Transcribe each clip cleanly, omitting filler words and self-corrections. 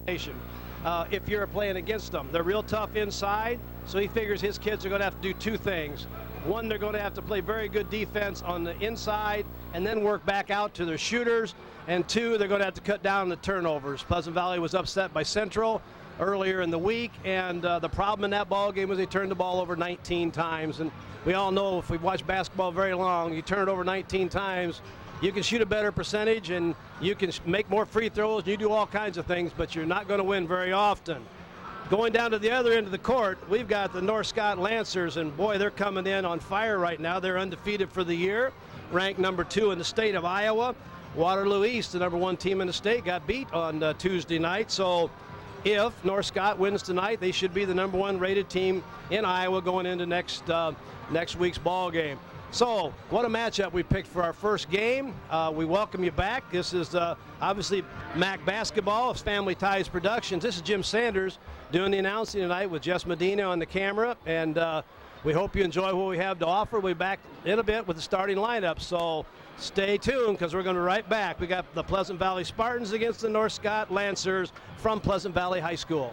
If you're playing against them, they're real tough inside, so he figures his kids are going to have to do two things. One, they're going to have to play very good defense on the inside and then work back out to their shooters. And two, they're going to have to cut down the turnovers. Pleasant Valley was upset by Central earlier in the week, and the problem in that ball game was they turned the ball over 19 times. And we all know if we've watched basketball very long, you turn it over 19 times, you can shoot a better percentage and you can make more free throws, and you do all kinds of things, but you're not going to win very often. Going down to the other end of the court, we've got the North Scott Lancers, and boy, they're coming in on fire right now. They're undefeated for the year, ranked number 2 in the state of Iowa. Waterloo East, the number 1 team in the state, got beat on Tuesday night. So if North Scott wins tonight, they should be the number 1 rated team in Iowa going into next week's ball game. So what a matchup we picked for our first game. We welcome you back. This is obviously MAC Basketball. It's Family Ties Productions. This is Jim Sanders doing the announcing tonight with Jess Medina on the camera. And we hope you enjoy what we have to offer. We'll be back in a bit with the starting lineup. So stay tuned because we're going to be right back. We got the Pleasant Valley Spartans against the North Scott Lancers from Pleasant Valley High School.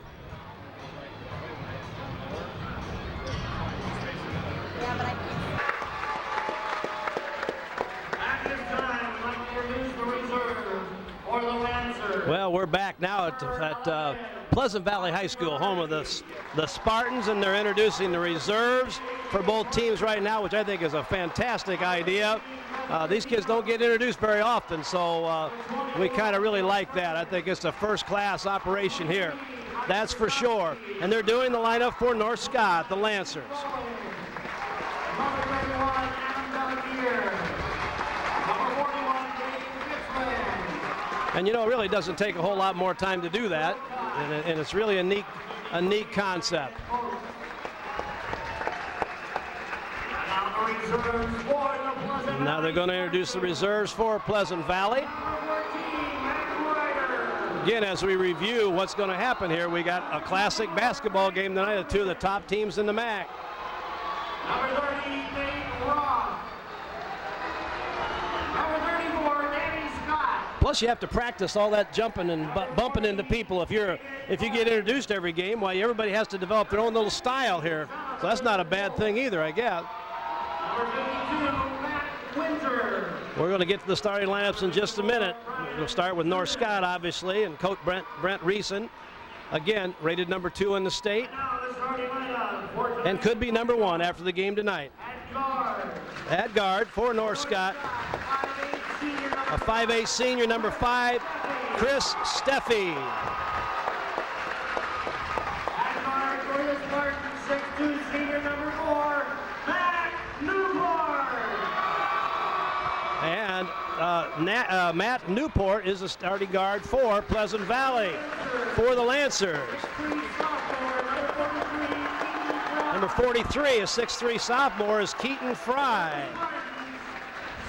Well, we're back now at Pleasant Valley High School, home of the Spartans, and they're introducing the reserves for both teams right now, which I think is a fantastic idea. These kids don't get introduced very often, so we kind of really like that. I think it's a first-class operation here, that's for sure. And they're doing the lineup for North Scott, the Lancers. And you know, it really doesn't take a whole lot more time to do that, and it's really a neat concept. Now they're going to introduce the reserves for Pleasant Valley. Again, as we review what's going to happen here, we got a classic basketball game tonight of 2 of the top teams in the MAC. Number 30, Nate Ross. Number 34, Danny Scott. Plus, you have to practice all that jumping and bumping into people if you get introduced every game. Well, everybody has to develop their own little style here, so that's not a bad thing either, I guess. Number 52, Matt Winter. We're going to get to the starting lineups in just a minute. We'll start with North Scott, obviously, and Coach Brent Reeson, again rated number 2 in the state, and could be number 1 after the game tonight. At guard for North Scott, a 5'8" senior, number 5, Chris Steffi. At guard for the Spartans, 6'2", senior, number 4, Matt Newport. And Matt Newport is the starting guard for Pleasant Valley for the Lancers. Number 43, a 6'3" sophomore, is Keaton Frye.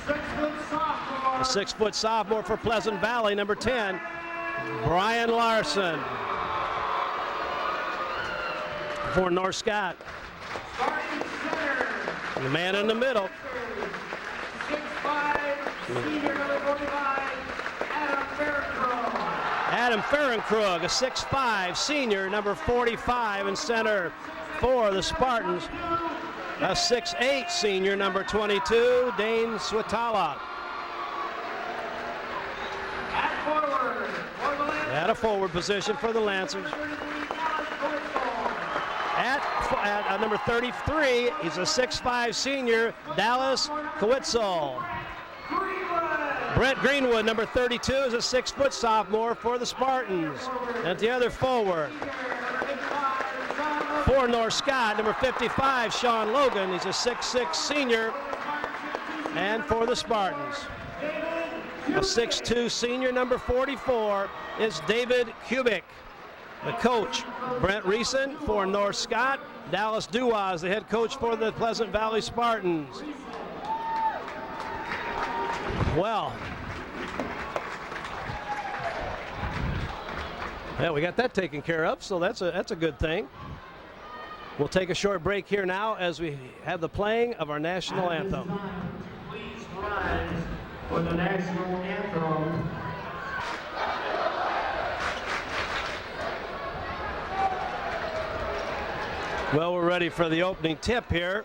6-foot sophomore. A 6-foot sophomore for Pleasant Valley, number 10, Brian Larsen. For North Scott, Starting center. the man in the middle, 6'5", senior, number 45, Adam Faircrow. Adam Ferenkrug, a 6'5" senior, number 45 in center for the Spartans. A 6'8" senior, number 22, Dane Switala. At forward for the Lancers. At a forward position for the Lancers. At number 33, he's a 6'5" senior, Dallas Kowitzel. Brett Greenwood, number 32, is a 6-foot sophomore for the Spartans. At the other forward, for North Scott, number 55, Sean Logan. He's a 6'6" senior. And for the Spartans, a 6'2" senior, number 44, is David Kubik. The coach, Brent Reeson, for North Scott. Dallas Duaz, the head coach for the Pleasant Valley Spartans. Well, yeah, we got that taken care of, so that's a good thing. We'll take a short break here now as we have the playing of our national anthem. Please rise for the national anthem. Well, we're ready for the opening tip here.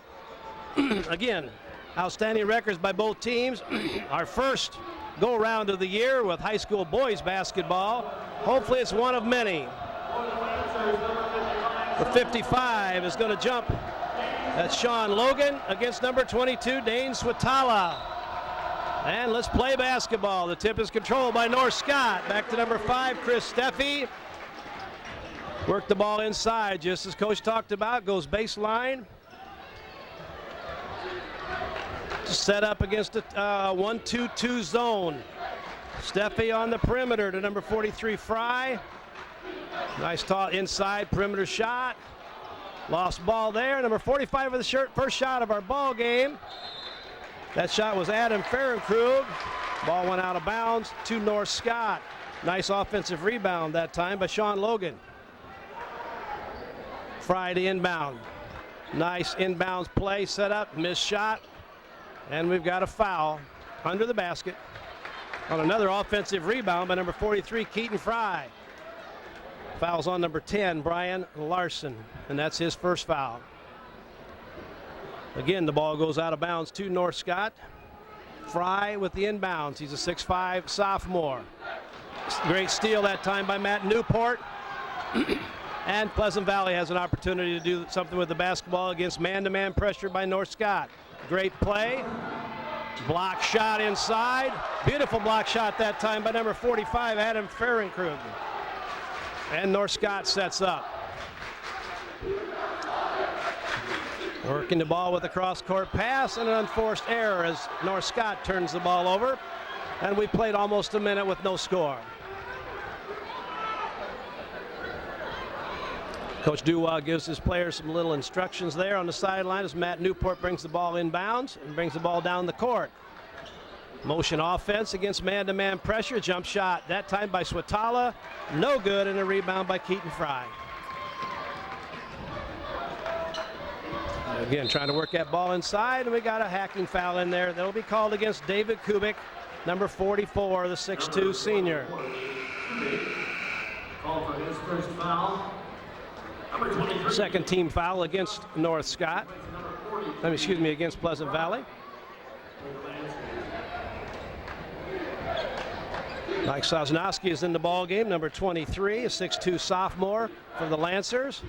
Again, outstanding records by both teams. Our first go-around of the year with high school boys basketball. Hopefully it's one of many. The 55 is going to jump. That's Sean Logan against number 22, Dane Switala. And let's play basketball. The tip is controlled by North Scott. Back to number 5, Chris Steffi. Work the ball inside, just as Coach talked about. Goes baseline. Set up against a 1-2-2 zone. Steffi on the perimeter to number 43, Frye. Nice tall inside perimeter shot. Lost ball there. Number 45 with the first shot of our ball game. That shot was Adam Ferenkrug. Ball went out of bounds to North Scott. Nice offensive rebound that time by Sean Logan. Frye to inbound. Nice inbounds play set up. Missed shot. And we've got a foul under the basket on another offensive rebound by number 43, Keaton Frye. Fouls on number 10, Brian Larsen, and that's his first foul. Again, the ball goes out of bounds to North Scott. Frye with the inbounds. He's a 6'5" sophomore. Great steal that time by Matt Newport. And Pleasant Valley has an opportunity to do something with the basketball against man-to-man pressure by North Scott. Great play. Block shot inside. Beautiful block shot that time by number 45, Adam Ferenkrug. And North Scott sets up. Working the ball with a cross-court pass and an unforced error as North Scott turns the ball over. And we played almost a minute with no score. Coach Duwa gives his players some little instructions there on the sideline as Matt Newport brings the ball inbounds and brings the ball down the court. Motion offense against man-to-man pressure. Jump shot that time by Switala. No good, and a rebound by Keaton Frye. Again, trying to work that ball inside, and we got a hacking foul in there. That'll be called against David Kubik, number 44, the 6'2" senior. Call for his first foul. Second team foul against North Scott. Against Pleasant Valley. Mike Sosnowski is in the ball game, number 23, a 6'2" sophomore for the Lancers.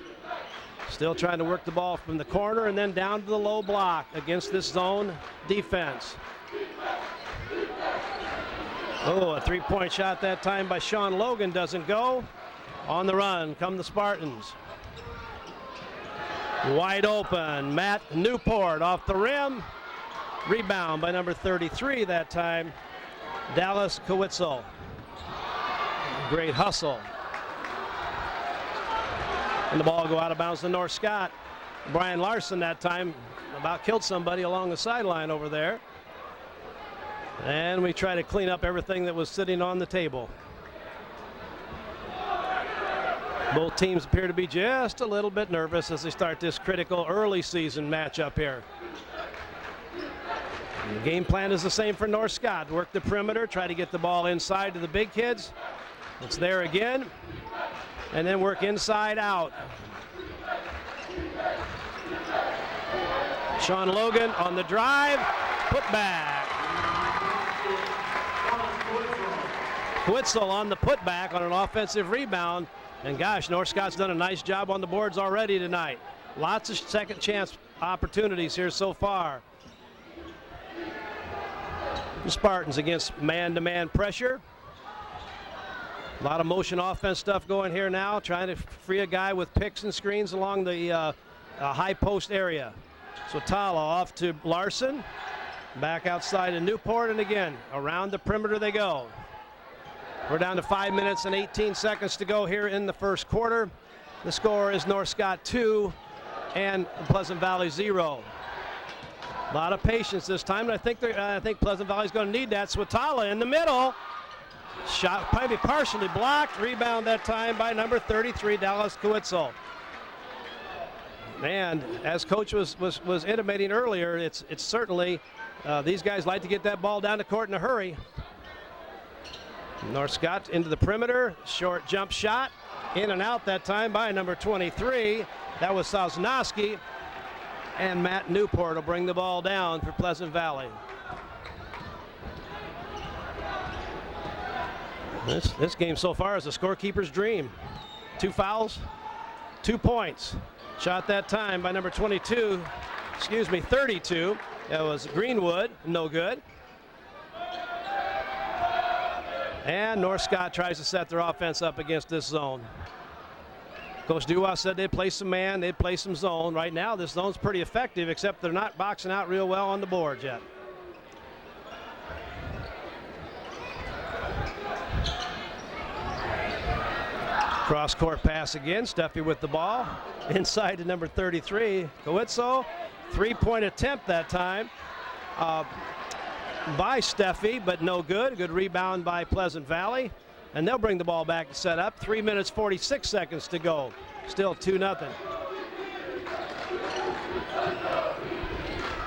Still trying to work the ball from the corner and then down to the low block against this zone defense. Oh, a three-point shot that time by Sean Logan doesn't go. On the run come the Spartans. Wide open, Matt Newport off the rim. Rebound by number 33 that time, Dallas Kowitzel. Great hustle. And the ball go out of bounds to North Scott. Brian Larsen that time about killed somebody along the sideline over there. And we try to clean up everything that was sitting on the table. Both teams appear to be just a little bit nervous as they start this critical early season matchup here. And the game plan is the same for North Scott. Work the perimeter, try to get the ball inside to the big kids. It's there again. And then work inside out. Sean Logan on the drive, put back. Witzel on the putback on an offensive rebound. And gosh, North Scott's done a nice job on the boards already tonight. Lots of second chance opportunities here so far. The Spartans against man-to-man pressure. A lot of motion offense stuff going here now, trying to free a guy with picks and screens along the high post area. So Tala off to Larsen. Back outside to Newport, and again, around the perimeter they go. We're down to 5 minutes and 18 seconds to go here in the first quarter. The score is North Scott 2 and Pleasant Valley 0. A lot of patience this time, and I think Pleasant Valley's going to need that. Switala in the middle. Shot probably partially blocked. Rebound that time by number 33, Dallas Kowitzel. And as Coach was intimating earlier, it's certainly these guys like to get that ball down the court in a hurry. North Scott into the perimeter. Short jump shot. In and out that time by number 23. That was Sosnowski. And Matt Newport will bring the ball down for Pleasant Valley. This game so far is a scorekeeper's dream. 2 fouls, 2 points. Shot that time by number 32, 32. That was Greenwood, no good. And North Scott tries to set their offense up against this zone. Coach Duwa said they'd play some man, they'd play some zone. Right now, this zone's pretty effective, except they're not boxing out real well on the boards yet. Cross-court pass again. Steffi with the ball. Inside to number 33, Kowitzo. 3-point attempt that time by Steffi, but no good. Good rebound by Pleasant Valley. And they'll bring the ball back to set up. 3 minutes, 46 seconds to go. Still 2-0.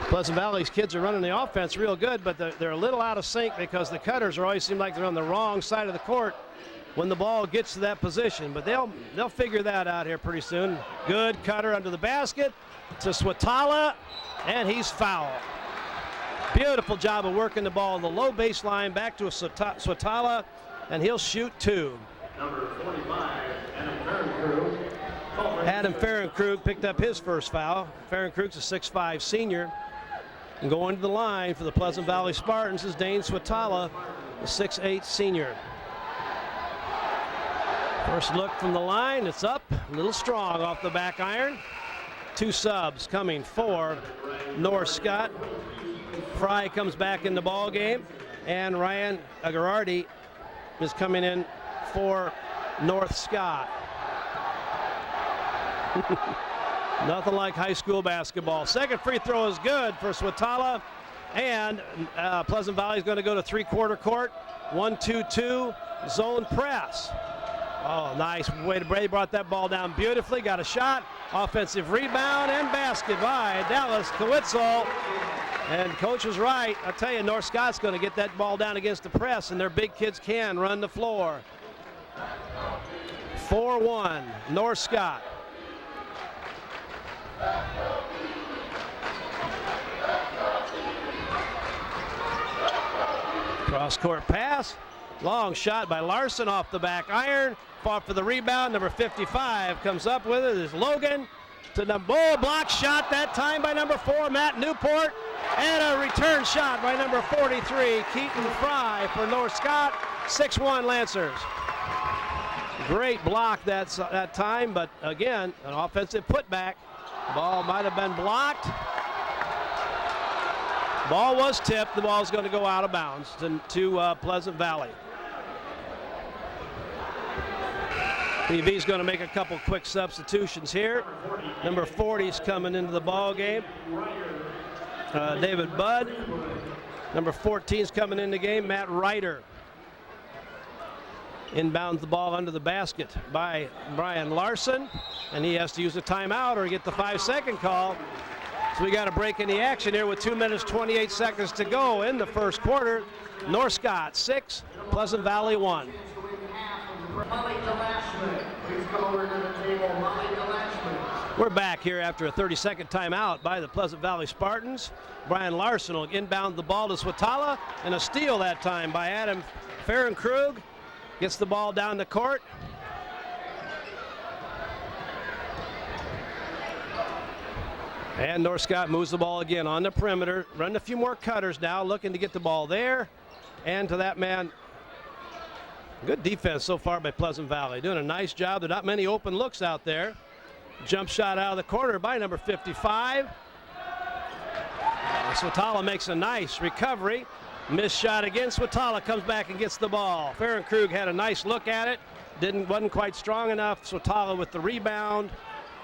Pleasant Valley's kids are running the offense real good, but they're a little out of sync because the cutters always seem like they're on the wrong side of the court when the ball gets to that position, but they'll figure that out here pretty soon. Good cutter under the basket to Swatala, and he's fouled. Beautiful job of working the ball on the low baseline back to Swatala, and he'll shoot 2. Number 45, Adam Ferenkrug. Adam Ferenkrug picked up his first foul. Ferenkrug's a 6'5" senior. And going to the line for the Pleasant Valley Spartans is Dane Swatala, a 6'8" senior. First look from the line, it's up, a little strong off the back iron. 2 subs coming for North Scott. Frye comes back in the ball game, and Ryan Agarardi is coming in for North Scott. Nothing like high school basketball. Second free throw is good for Swatala, and Pleasant Valley is going to go to 3-quarter court. 1-2-2 zone press. Oh, nice way to Brady brought that ball down beautifully. Got a shot, offensive rebound, and basket by Dallas Kowitzel. And coach was right. I'll tell you, North Scott's going to get that ball down against the press, and their big kids can run the floor. 4-1, North Scott. Cross-court pass. Long shot by Larsen off the back iron. Fought for the rebound. Number 55 comes up with it. Is Logan to the block shot that time by number 4, Matt Newport. And a return shot by number 43, Keaton Frye for North Scott. 6-1 Lancers. Great block that time, but again, an offensive putback. Ball might have been blocked. Ball was tipped. The ball's going to go out of bounds to Pleasant Valley. PV's going to make a couple quick substitutions here. Number 40's coming into the ball game. David Budd. Number 14's coming in the game. Matt Ryder. Inbounds the ball under the basket by Brian Larsen, and he has to use a timeout or get the 5-second call. So we got a break in the action here with 2 minutes, 28 seconds to go in the first quarter. North Scott 6, Pleasant Valley 1. We're back here after a 30-second timeout by the Pleasant Valley Spartans. Brian Larsen will inbound the ball to Swatala, and a steal that time by Adam Ferenkrug. Gets the ball down the court. And North Scott moves the ball again on the perimeter. Running a few more cutters now, looking to get the ball there. And to that man, good defense so far by Pleasant Valley. Doing a nice job. There are not many open looks out there. Jump shot out of the corner by number 55. Swatala makes a nice recovery. Missed shot again. Swatala comes back and gets the ball. Ferenkrug had a nice look at it. Wasn't quite strong enough. Swatala with the rebound.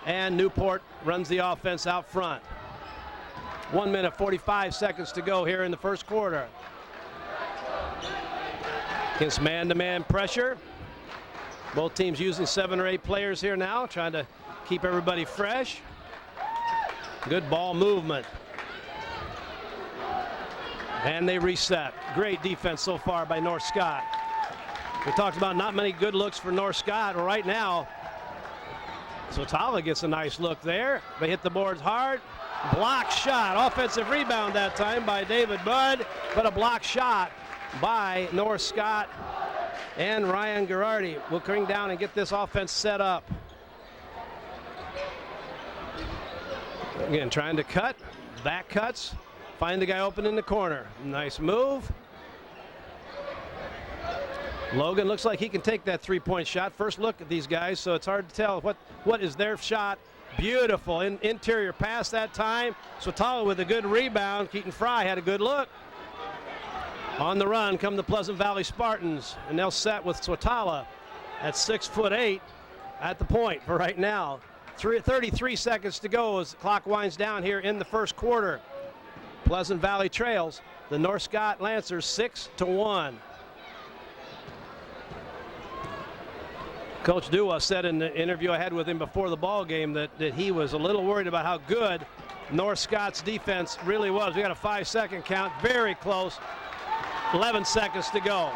And Newport runs the offense out front. 1 minute, 45 seconds to go here in the first quarter. Against man-to-man pressure. Both teams using 7 or 8 players here now, trying to keep everybody fresh. Good ball movement. And they reset. Great defense so far by North Scott. We talked about not many good looks for North Scott. Well, right now, Swatala gets a nice look there. They hit the boards hard. Block shot. Offensive rebound that time by David Budd, but a block shot by North Scott. And Ryan Girardi will bring down and get this offense set up. Again, trying to cut. Back cuts. Find the guy open in the corner. Nice move. Logan looks like he can take that three-point shot. First look at these guys, so it's hard to tell what is their shot. Beautiful interior pass that time. Swatala with a good rebound. Keaton Frye had a good look. On the run come the Pleasant Valley Spartans, and they'll set with Swatala at 6'8" at the point for right now. 33 seconds to go as the clock winds down here in the first quarter. Pleasant Valley trails the North Scott Lancers 6-1. Coach Dua said in the interview I had with him before the ball game that he was a little worried about how good North Scott's defense really was. We got a 5-second count, very close. 11 seconds to go.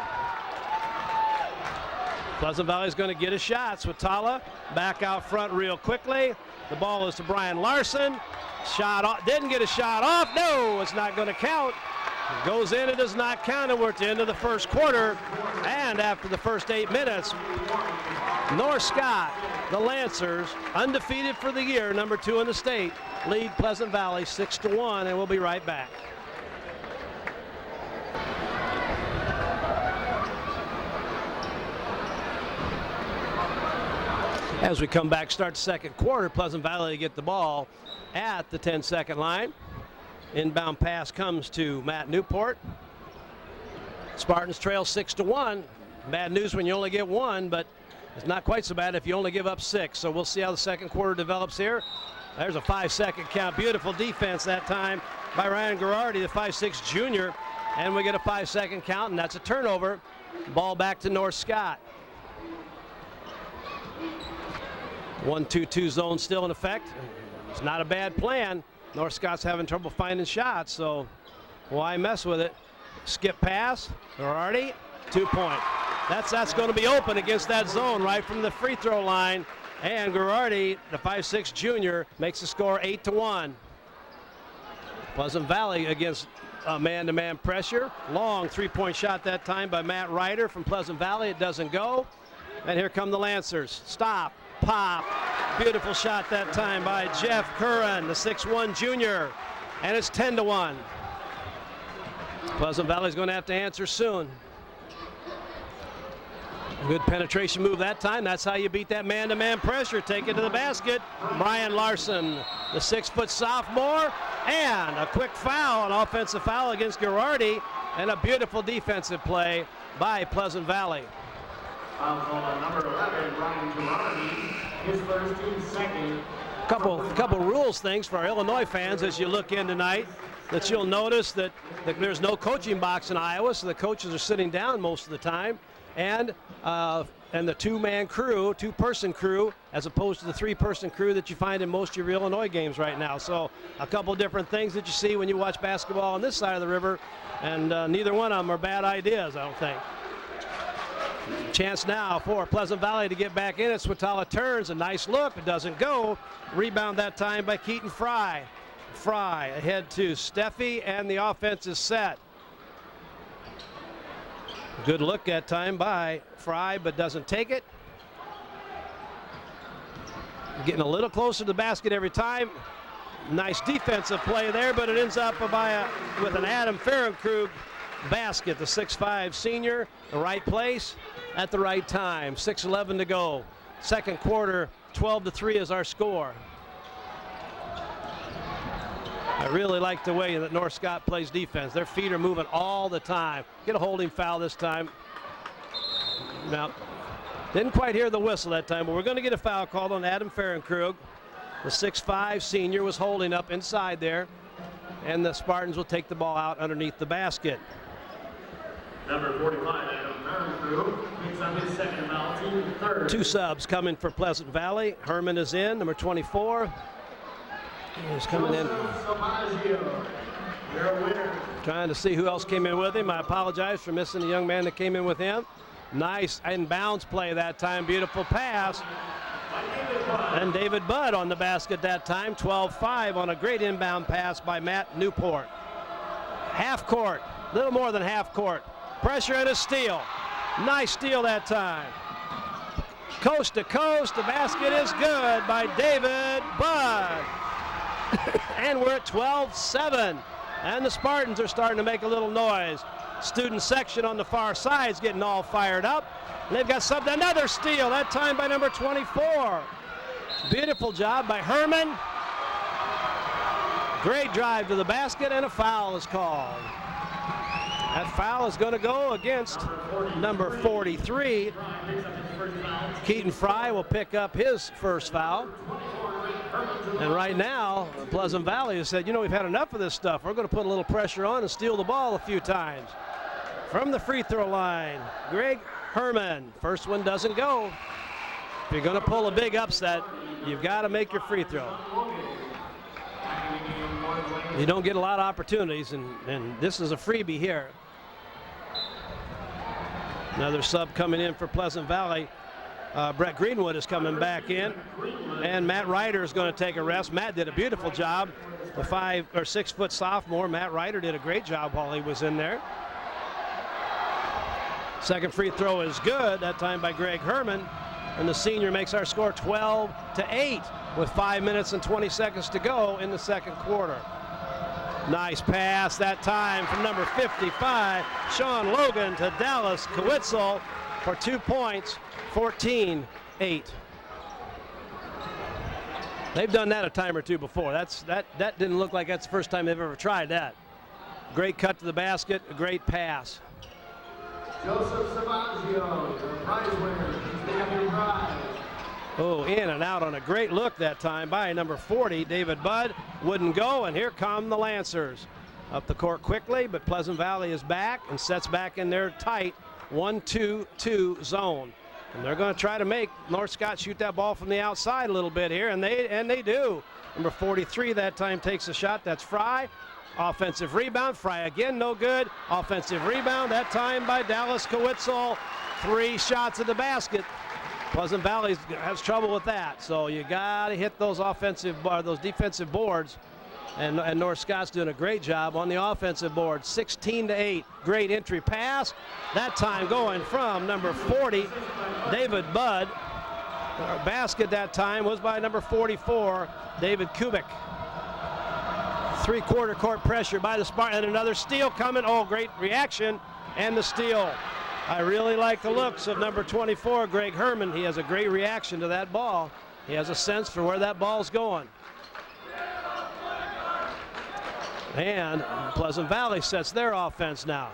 Pleasant Valley's going to get a shot. Swatala back out front real quickly. The ball is to Brian Larsen. Shot off, didn't get a shot off. No, it's not going to count. It goes in, it does not count, and we're at the end of the first quarter. And after the first 8 minutes, North Scott, the Lancers, undefeated for the year, number 2 in the state, lead Pleasant Valley 6-1, and we'll be right back. As we come back, start the second quarter, Pleasant Valley to get the ball at the 10-second line. Inbound pass comes to Matt Newport. Spartans trail 6-1. Bad news when you only get one, but it's not quite so bad if you only give up 6. So we'll see how the second quarter develops here. There's a 5-second count. Beautiful defense that time by Ryan Girardi, the 5'6" junior. And we get a 5-second count, and that's a turnover. Ball back to North Scott. 1-2-2 zone still in effect. It's not a bad plan. North Scott's having trouble finding shots, so why mess with it? Skip pass, Girardi, 2-point. That's going to be open against that zone right from the free throw line. And Girardi, the 5'6" junior, makes the score 8-1. Pleasant Valley against man-to-man pressure. Long three-point shot that time by Matt Ryder from Pleasant Valley. It doesn't go. And here come the Lancers. Stop, pop. Beautiful shot that time by Jeff Curran, the 6'1" junior. And it's 10-1. Pleasant Valley's going to have to answer soon. Good penetration move that time. That's how you beat that man-to-man pressure. Take it to the basket. Brian Larsen, the 6-foot sophomore, and a quick foul, an offensive foul against Girardi, and a beautiful defensive play by Pleasant Valley. Number 11, Brian Girardi, his first team second. Couple rules things for our Illinois fans as you look in tonight, that you'll notice that there's no coaching box in Iowa, so the coaches are sitting down most of the time. And the two-person crew, as opposed to the 3-person crew that you find in most of your Illinois games right now. So a couple different things that you see when you watch basketball on this side of the river, and neither one of them are bad ideas, I don't think. Chance now for Pleasant Valley to get back in it. Swatala turns, a nice look, it doesn't go. Rebound that time by Keaton Frye. Frye ahead to Steffi, and the offense is set. Good look that time by Frye, but doesn't take it. Getting a little closer to the basket every time. Nice defensive play there, but it ends up with an Adam Ferenkrug basket. The 6'5" senior, the right place at the right time. 6:11 to go. Second quarter, 12-3 is our score. I really like the way that North Scott plays defense. Their feet are moving all the time. Get a holding foul this time. Now, didn't quite hear the whistle that time, but we're going to get a foul called on Adam Ferenkrug. The 6'5" senior was holding up inside there, and the Spartans will take the ball out underneath the basket. Number 45, Adam Ferenkrug, picks up his second foul, team third. 2 subs coming for Pleasant Valley. Herman is in, number 24. He's coming in. Trying to see who else came in with him. I apologize for missing the young man that came in with him. Nice inbounds play that time. Beautiful pass. And David Budd on the basket that time. 12-5 on a great inbound pass by Matt Newport. Half court, little more than half court. Pressure and a steal. Nice steal that time. Coast to coast, the basket is good by David Budd. And we're at 12-7. And the Spartans are starting to make a little noise. Student section on the far side is getting all fired up. And they've got another steal, that time by number 24. Beautiful job by Herman. Great drive to the basket, and a foul is called. That foul is going to go against number 43. Keaton Frye will pick up his first foul. And right now, Pleasant Valley has said, you know, we've had enough of this stuff. We're going to put a little pressure on and steal the ball a few times. From the free throw line, Greg Herman. First one doesn't go. If you're going to pull a big upset, you've got to make your free throw. You don't get a lot of opportunities, and this is a freebie here. Another sub coming in for Pleasant Valley. Brett Greenwood is coming back in, and Matt Ryder is going to take a rest. Matt did a beautiful job. The 5 or 6 foot sophomore, Matt Ryder, did a great job while he was in there. Second free throw is good, that time by Greg Herman, and the senior makes our score 12-8 with 5 minutes and 20 seconds to go in the second quarter. Nice pass that time from number 55, Sean Logan, to Dallas Kowitzel for 2 points, 14-8. They've done that a time or two before. That didn't look like that's the first time they've ever tried that. Great cut to the basket, a great pass. Joseph Savaggio, the prize winner, Stanley Prize. Oh, in and out on a great look that time by number 40, David Budd. Wouldn't go, and here come the Lancers. Up the court quickly, but Pleasant Valley is back and sets back in their tight 1-2-2 zone. And they're going to try to make North Scott shoot that ball from the outside a little bit here, and they do. Number 43 that time takes a shot. That's Frye. Offensive rebound. Frye again, no good. Offensive rebound, that time by Dallas Kowitzel. 3 shots at the basket. Pleasant Valley has trouble with that, so you got to hit those defensive boards. And North Scott's doing a great job on the offensive board. 16-8. Great entry pass. That time going from number 40, David Budd. Our basket that time was by number 44, David Kubik. 3/4 court pressure by the Spartans, and another steal coming. Oh, great reaction, and the steal. I really like the looks of number 24, Greg Herman. He has a great reaction to that ball. He has a sense for where that ball's going. And Pleasant Valley sets their offense now.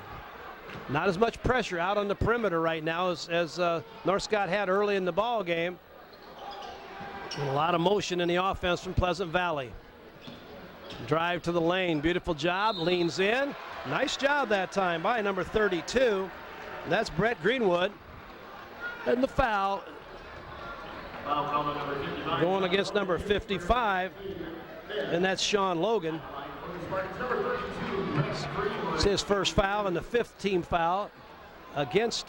Not as much pressure out on the perimeter right now as North Scott had early in the ball game. And a lot of motion in the offense from Pleasant Valley. Drive to the lane, beautiful job, leans in. Nice job that time by number 32. That's Brett Greenwood. And the foul going against number 55, and that's Sean Logan. It's his first foul and the 5th team foul against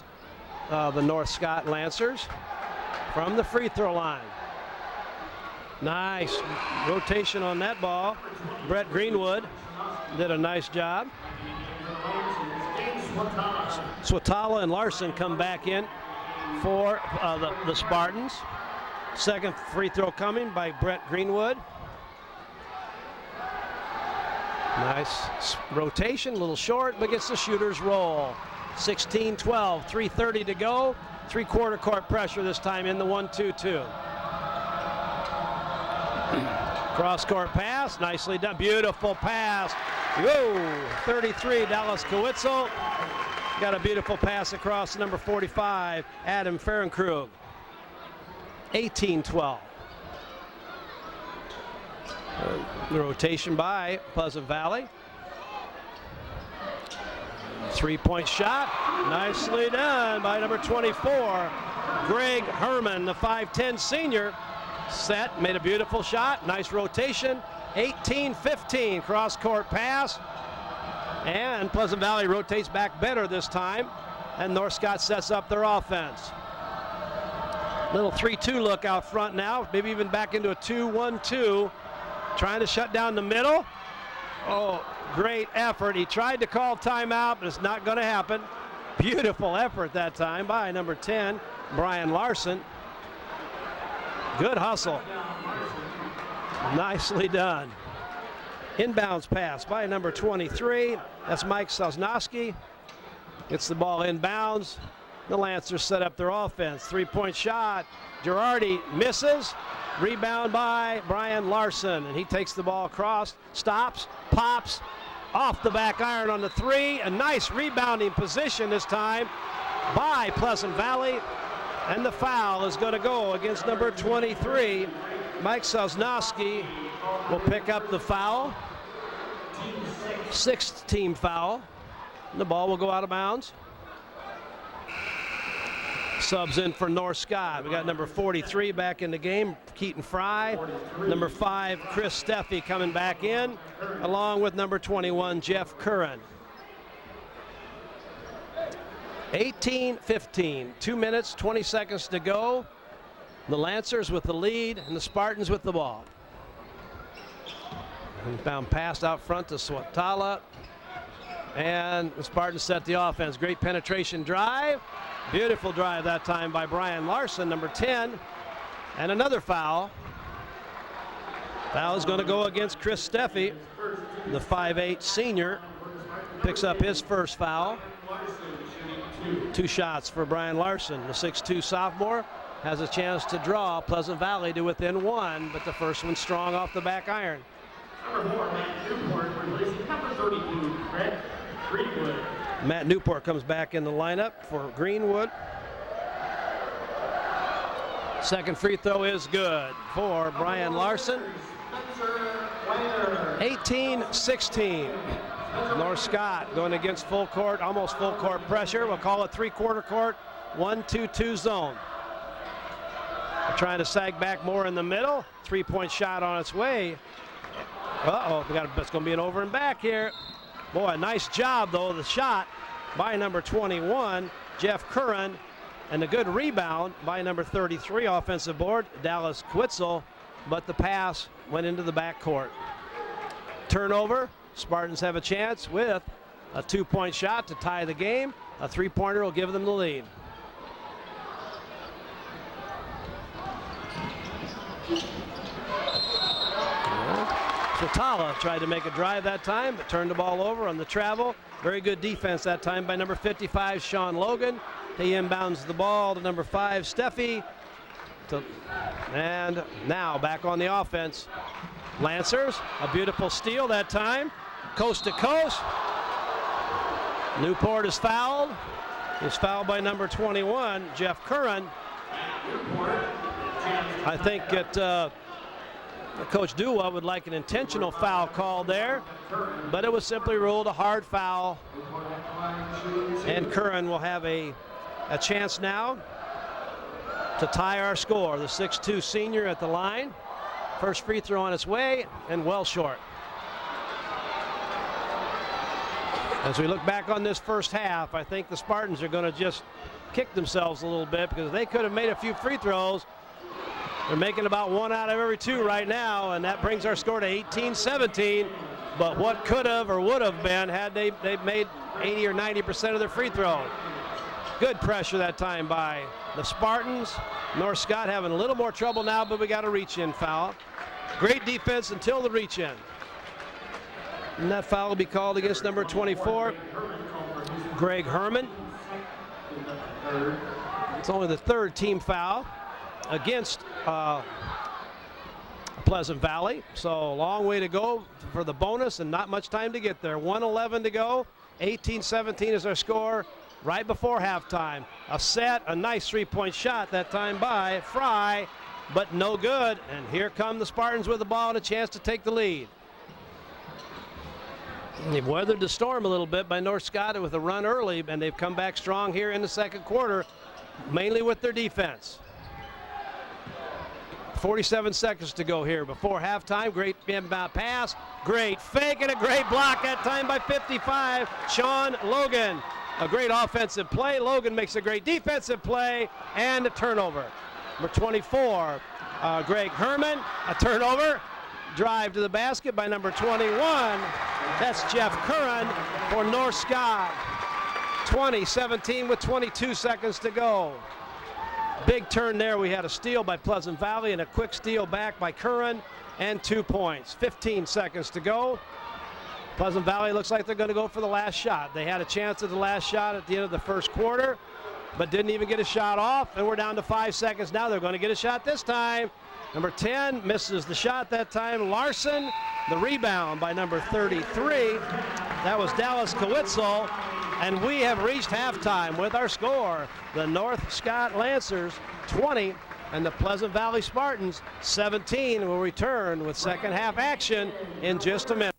the North Scott Lancers from the free throw line. Nice rotation on that ball. Brett Greenwood did a nice job. Swatala and Larsen come back in for the Spartans. Second free throw coming by Brett Greenwood. Nice rotation, a little short, but gets the shooter's roll. 16-12, 3:30 to go. 3/4 court pressure this time in the 1-2-2. Cross court pass, nicely done, beautiful pass. Whoa, 33, Dallas Kowitzel. Got a beautiful pass across to number 45, Adam Ferenkrug. 18-12. The rotation by Pleasant Valley. 3-point shot, nicely done by number 24, Greg Herman, the 5'10 senior. Set, made a beautiful shot, nice rotation. 18-15, cross court pass. And Pleasant Valley rotates back better this time. and North Scott sets up their offense. Little 3-2 look out front now, maybe even back into a 2-1-2. Trying to shut down the middle. Oh, great effort. He tried to call timeout, but it's not going to happen. Beautiful effort that time by number 10, Brian Larsen. Good hustle. Nicely done. Inbounds pass by number 23. That's Mike Sosnowski. Gets the ball inbounds. The Lancers set up their offense. 3-point shot. Girardi misses. Rebound by Brian Larsen, and he takes the ball across, stops, pops, off the back iron on the 3. A nice rebounding position this time by Pleasant Valley, and the foul is going to go against number 23. Mike Sosnowski will pick up the foul. 6th team foul. And the ball will go out of bounds. Subs in for North Scott. We got number 43 back in the game, Keaton Frye. Number 5, Chris Steffi coming back in, along with number 21, Jeff Curran. 18-15, 2 minutes, 20 seconds to go. The Lancers with the lead and the Spartans with the ball. Inbound pass out front to Swatala. And the Spartans set the offense. Great penetration drive. Beautiful drive that time by Brian Larsen, number 10. And another foul. Foul is going to go against Chris Steffi. The 5'8" senior picks up his first foul. 2 shots for Brian Larsen. The 6'2" sophomore has a chance to draw Pleasant Valley to within 1, but the first one strong off the back iron. Number 4, Matt Newport, releasing number 32, Brett Greenwood. Matt Newport comes back in the lineup for Greenwood. Second free throw is good for Brian Larsen. 18-16. North Scott going against full court, almost full court pressure. We'll call it 3/4 court, 1-2-2 zone. They're trying to sag back more in the middle. 3-point shot on its way. Uh-oh, it's going to be an over and back here. Boy, nice job, though, the shot by number 21, Jeff Curran, and a good rebound by number 33, offensive board, Dallas Quitzel, but the pass went into the backcourt. Turnover, Spartans have a chance with a 2-point shot to tie the game. A 3-pointer will give them the lead. Swatala tried to make a drive that time, but turned the ball over on the travel. Very good defense that time by number 55, Sean Logan. He inbounds the ball to number 5, Steffi. And now back on the offense. Lancers, a beautiful steal that time. Coast to coast. Newport is fouled. He's fouled by number 21, Jeff Curran. I think Coach Dua would like an intentional foul call there, but it was simply ruled a hard foul. And Curran will have a chance now to tie our score. The 6'2" senior at the line. First free throw on its way, and well short. As we look back on this first half, I think the Spartans are going to just kick themselves a little bit because they could have made a few free throws. They're making about 1 out of every 2 right now, and that brings our score to 18-17. But what could have or would have been had they made 80 or 90% of their free throws. Good pressure that time by the Spartans. North Scott having a little more trouble now, but we got a reach-in foul. Great defense until the reach-in. And that foul will be called against number 24, Greg Herman. It's only the 3rd team foul against Pleasant Valley. So a long way to go for the bonus and not much time to get there. 1:11 to go. 18-17 is our score right before halftime. A nice 3-point shot that time by Frye, but no good. And here come the Spartans with the ball and a chance to take the lead. They've weathered the storm a little bit by North Scott with a run early, and they've come back strong here in the second quarter, mainly with their defense. 47 seconds to go here before halftime. Great inbound pass, great fake, and a great block that time by 55, Sean Logan. a great offensive play. Logan makes a great defensive play and a turnover. Number 24, Greg Herman, a turnover. Drive to the basket by number 21. That's Jeff Curran for North Scott. 20-17 with 22 seconds to go. Big turn there. We had a steal by Pleasant Valley and a quick steal back by Curran and 2 points. 15 seconds to go. Pleasant Valley looks like they're going to go for the last shot. They had a chance at the last shot at the end of the first quarter, but didn't even get a shot off, and we're down to 5 seconds now. They're going to get a shot this time. Number 10 misses the shot that time. Larsen, the rebound by number 33. That was Dallas Kowitzel, and we have reached halftime with our score. The North Scott Lancers 20 and the Pleasant Valley Spartans 17. Will return with second half action in just a minute.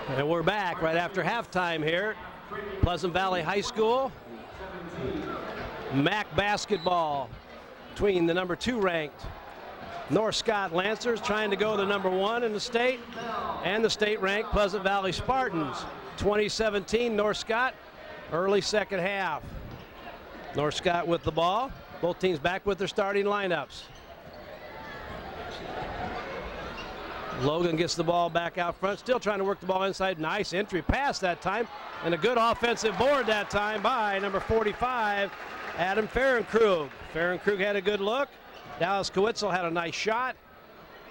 And we're back right after halftime here. Pleasant Valley High School. MAC basketball between the number 2 ranked North Scott Lancers trying to go to number 1 in the state, and the state ranked Pleasant Valley Spartans. 2017 North Scott, early second half. North Scott with the ball. Both teams back with their starting lineups. Logan gets the ball back out front, still trying to work the ball inside. Nice entry pass that time, and a good offensive board that time by number 45, Adam Fahrenkrug. Fahrenkrug had a good look. Dallas Kowitzel had a nice shot.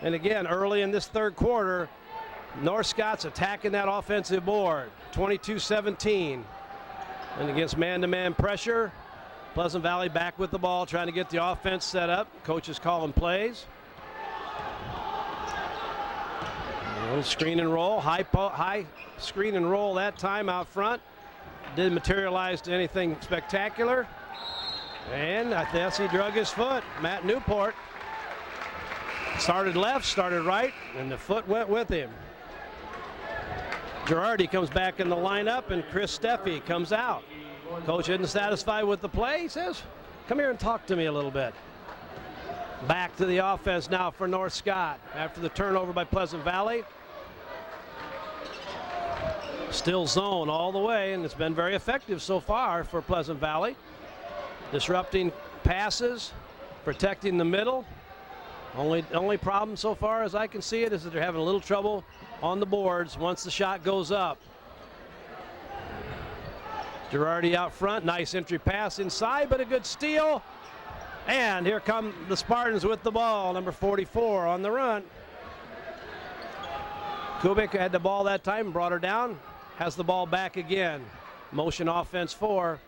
And again, early in this third quarter, North Scott's attacking that offensive board. 22-17. And against man-to-man pressure, Pleasant Valley back with the ball, trying to get the offense set up. Coaches calling plays. A little screen and roll, high screen and roll that time out front. Didn't materialize to anything spectacular. And I guess he drug his foot. Matt Newport started left, started right, and the foot went with him. Girardi comes back in the lineup, and Chris Steffi comes out. Coach isn't satisfied with the play. He says, come here and talk to me a little bit. Back to the offense now for North Scott after the turnover by Pleasant Valley. Still zone all the way, and it's been very effective so far for Pleasant Valley. Disrupting passes, protecting the middle. Only problem so far as I can see it is that they're having a little trouble on the boards once the shot goes up. Girardi out front, nice entry pass inside, but a good steal. And here come the Spartans with the ball, number 44 on the run. Kubik had the ball that time, brought her down, has the ball back again. Motion offense for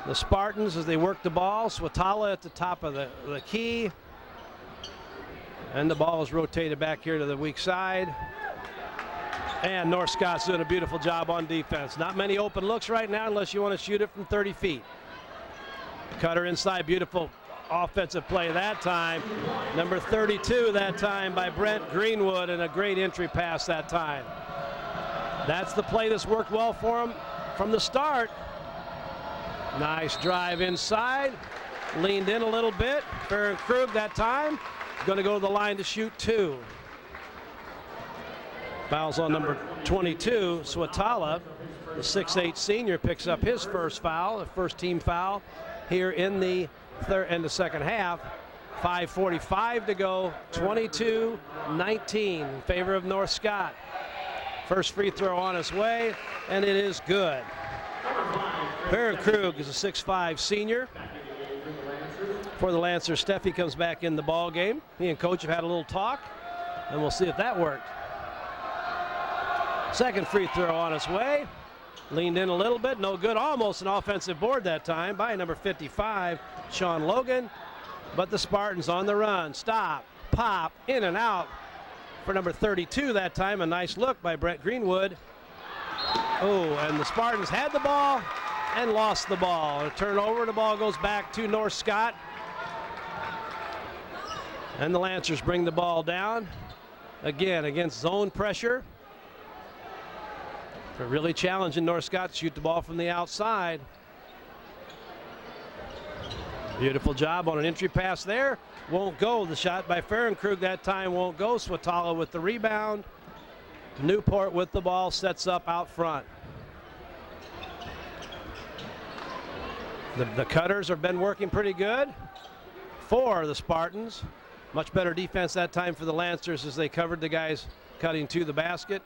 the Spartans as they work the ball. Swatala at the top of the key. And the ball is rotated back here to the weak side. And North Scott's doing a beautiful job on defense. Not many open looks right now unless you want to shoot it from 30 feet. Cutter inside, beautiful offensive play that time. Number 32 that time by Brent Greenwood, and a great entry pass that time. That's the play that's worked well for him from the start. Nice drive inside, leaned in a little bit. Fahrenkrug that time, going to go to the line to shoot 2. Fouls on number 22, Swatala. the 6'8" senior, picks up his first foul, the first team foul here in the second half. 5:45 to go, 22-19 in favor of North Scott. First free throw on its way, and it is good. Baron Krug is a 6'5" senior. For the Lancers, Steffi comes back in the ball game. He and coach have had a little talk, and we'll see if that worked. Second free throw on its way. Leaned in a little bit, no good. Almost an offensive board that time by number 55, Sean Logan. But the Spartans on the run. Stop, pop, in and out for number 32 that time. A nice look by Brett Greenwood. Oh, and the Spartans had the ball and lost the ball. A turnover, the ball goes back to North Scott. And the Lancers bring the ball down. Again, against zone pressure. They're really challenging North Scott to shoot the ball from the outside. Beautiful job on an entry pass there. Won't go. The shot by Fahrenkrug that time won't go. Swatala with the rebound. Newport with the ball, sets up out front. The cutters have been working pretty good for the Spartans. Much better defense that time for the Lancers as they covered the guys cutting to the basket.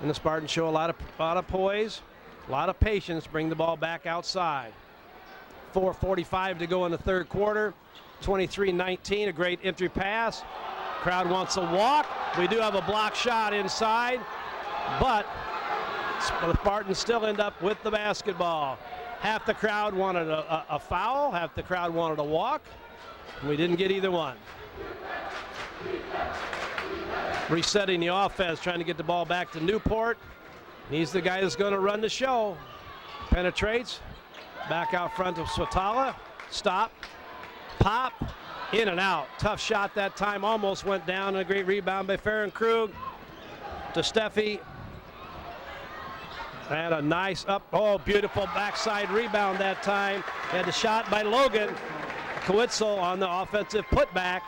And the Spartans show a lot of poise, a lot of patience, bring the ball back outside. 4:45 to go in the third quarter. 23-19, a great entry pass. Crowd wants a walk. We do have a block shot inside, but the Spartans still end up with the basketball. Half the crowd wanted a foul, half the crowd wanted a walk. We didn't get either one. Resetting the offense, trying to get the ball back to Newport. He's the guy that's going to run the show. Penetrates. Back out front of Swatala. Stop. Pop. In and out. Tough shot that time. Almost went down. A great rebound by Fahrenkrug to Steffi. And a nice beautiful backside rebound that time. And a shot by Logan. Kwitzel on the offensive putback.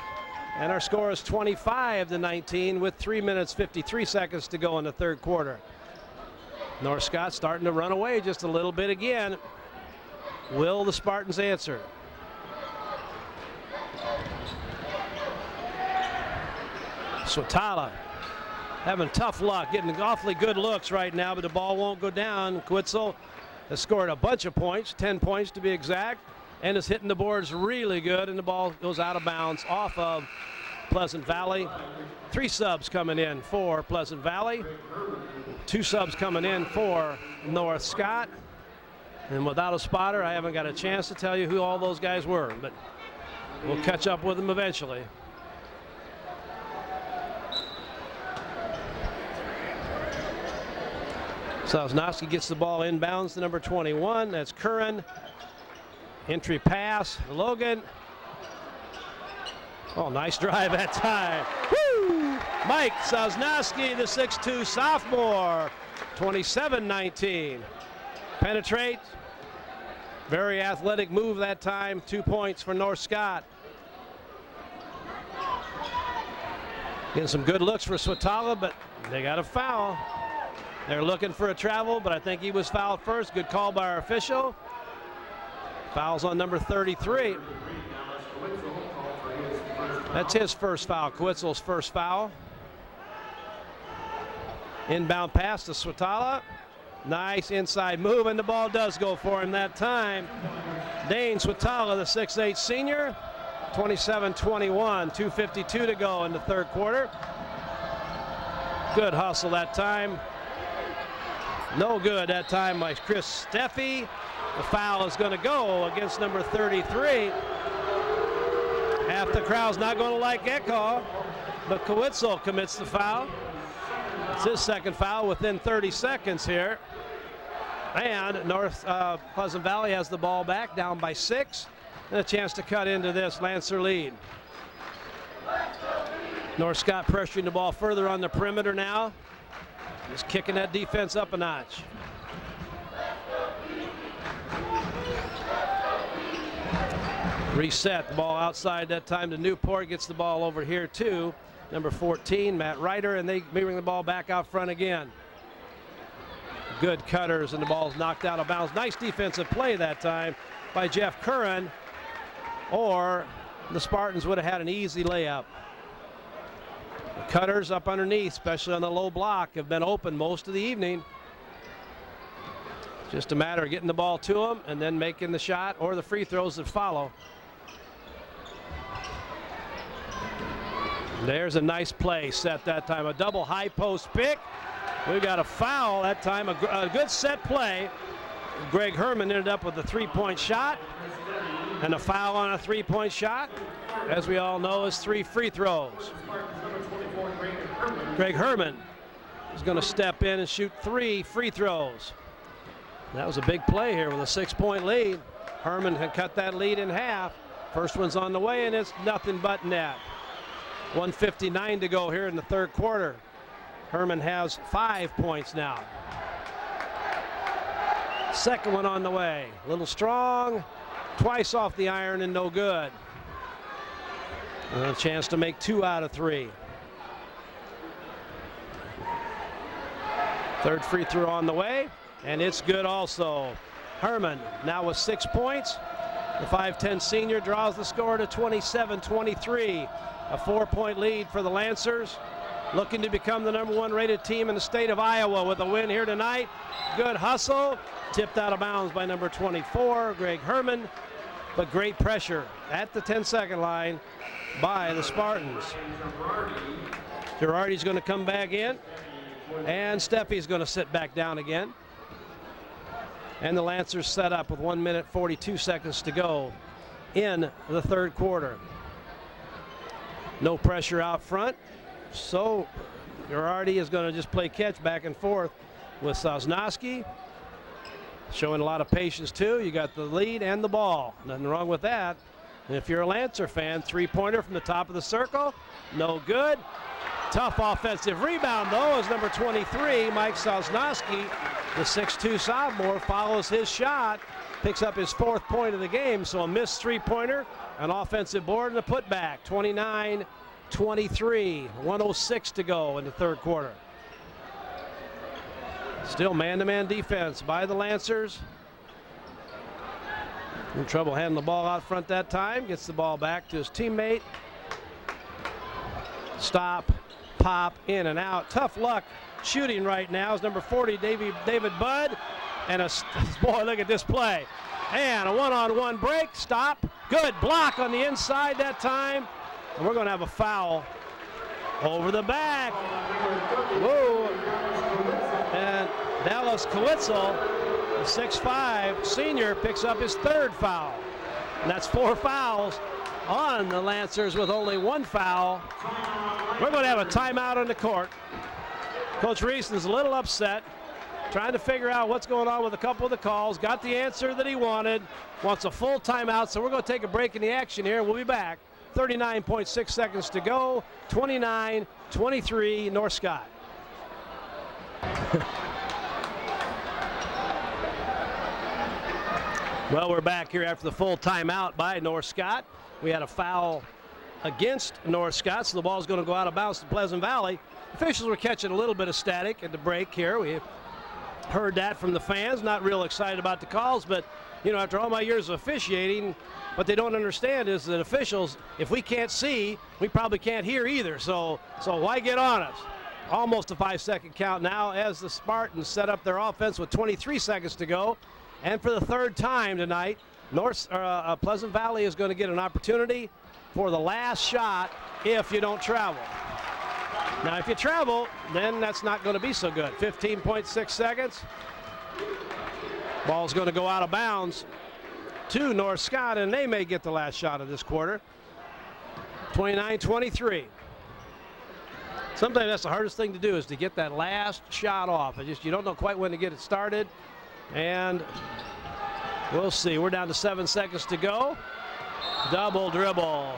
And our score is 25-19 with 3 minutes 53 seconds to go in the third quarter. North Scott starting to run away just a little bit again. Will the Spartans answer? Swatala having tough luck, getting awfully good looks right now, but the ball won't go down. Kwitzel has scored a bunch of points, 10 points to be exact, and is hitting the boards really good, and the ball goes out of bounds off of Pleasant Valley. 3 subs coming in for Pleasant Valley. 2 subs coming in for North Scott. And without a spotter, I haven't got a chance to tell you who all those guys were, but we'll catch up with them eventually. Sosnowski gets the ball inbounds to number 21. That's Curran. Entry pass. Logan. Oh, nice drive that time. Woo! Mike Sosnowski, the 6'2 sophomore. 27-19. Penetrate. Very athletic move that time. 2 points for North Scott. Getting some good looks for Swatala, but they got a foul. They're looking for a travel, but I think he was fouled first. Good call by our official. Fouls on number 33. That's his first foul, Kwitzel's first foul. Inbound pass to Swatala. Nice inside move, and the ball does go for him that time. Dane Swatala, the 6'8 senior. 27-21, 2:52 to go in the third quarter. Good hustle that time. No good that time by Chris Steffi. The foul is going to go against number 33. Half the crowd's not going to like that call, but Kwitzel commits the foul. It's his second foul within 30 seconds here. And North Pleasant Valley has the ball back, down by 6, and a chance to cut into this Lancer lead. North Scott pressuring the ball further on the perimeter now. Just kicking that defense up a notch. Reset, the ball outside that time to Newport. Gets the ball over here to number 14, Matt Ryder, and they bring the ball back out front again. good cutters, and the ball's knocked out of bounds. Nice defensive play that time by Jeff Curran, or the Spartans would have had an easy layup. The cutters up underneath, especially on the low block, have been open most of the evening. Just a matter of getting the ball to them and then making the shot or the free throws that follow. There's a nice play set that time. A double high post pick. We got a foul that time. A good set play. Greg Herman ended up with a three-point shot. And a foul on a three-point shot, as we all know, is 3 free throws. Greg Herman is going to step in and shoot 3 free throws. That was a big play here with a 6-point lead. Herman had cut that lead in half. First one's on the way, and it's nothing but net. 1:59 to go here in the third quarter. Herman has 5 points now. Second one on the way. A little strong. Twice off the iron and no good. And a chance to make 2 out of 3. Third free throw on the way, and it's good also. Herman now with 6 points. The 5'10 senior draws the score to 27-23. A 4-point lead for the Lancers, looking to become the #1 rated team in the state of Iowa with a win here tonight. Good hustle, tipped out of bounds by number 24, Greg Herman, but great pressure at the 10-second line by the Spartans. Girardi's going to come back in, and Steffi's going to sit back down again. And the Lancers set up with 1 minute 42 seconds to go in the third quarter. No pressure out front, so Girardi is going to just play catch back and forth with Sosnowski. Showing a lot of patience too. You got the lead and the ball. Nothing wrong with that. And if you're a Lancer fan, 3-pointer from the top of the circle, no good. Tough offensive rebound though, as number 23, Mike Sosnowski, the 6'2 sophomore, follows his shot, picks up his 4th point of the game. So a missed 3-pointer, an offensive board, and a putback. 29-23, 1:06 to go in the third quarter. Still man-to-man defense by the Lancers. In trouble handling the ball out front that time. Gets the ball back to his teammate. Stop, pop, in and out. Tough luck shooting right now is number 40, David Budd. And boy, look at this play. And a one-on-one break. Stop. Good block on the inside that time. And we're going to have a foul over the back. Whoa. And Dallas Kowitzel, the 6'5 senior, picks up his 3rd foul. And that's 4 fouls on the Lancers with only 1 foul. We're going to have a timeout on the court. Coach Reeson's a little upset, trying to figure out what's going on with a couple of the calls. Got the answer that he wanted, wants a full timeout, so we're going to take a break in the action here. We'll be back. 39.6 seconds to go, 29-23 North Scott. Well, we're back here after the full timeout by North Scott. We had a foul against North Scott, so the ball's going to go out of bounds to Pleasant Valley. Officials were catching a little bit of static at the break here. We heard that from the fans, not real excited about the calls, but you know, after all my years of officiating, what they don't understand is that officials, if we can't see, we probably can't hear either. So why get on us? Almost a 5-second count now as the Spartans set up their offense with 23 seconds to go. And for the 3rd time tonight, Pleasant Valley is going to get an opportunity for the last shot if you don't travel. Now, if you travel, then that's not going to be so good. 15.6 seconds. Ball's going to go out of bounds to North Scott, and they may get the last shot of this quarter. 29-23. Sometimes that's the hardest thing to do, is to get that last shot off. You don't know quite when to get it started. And we'll see. We're down to 7 seconds to go. Double dribble.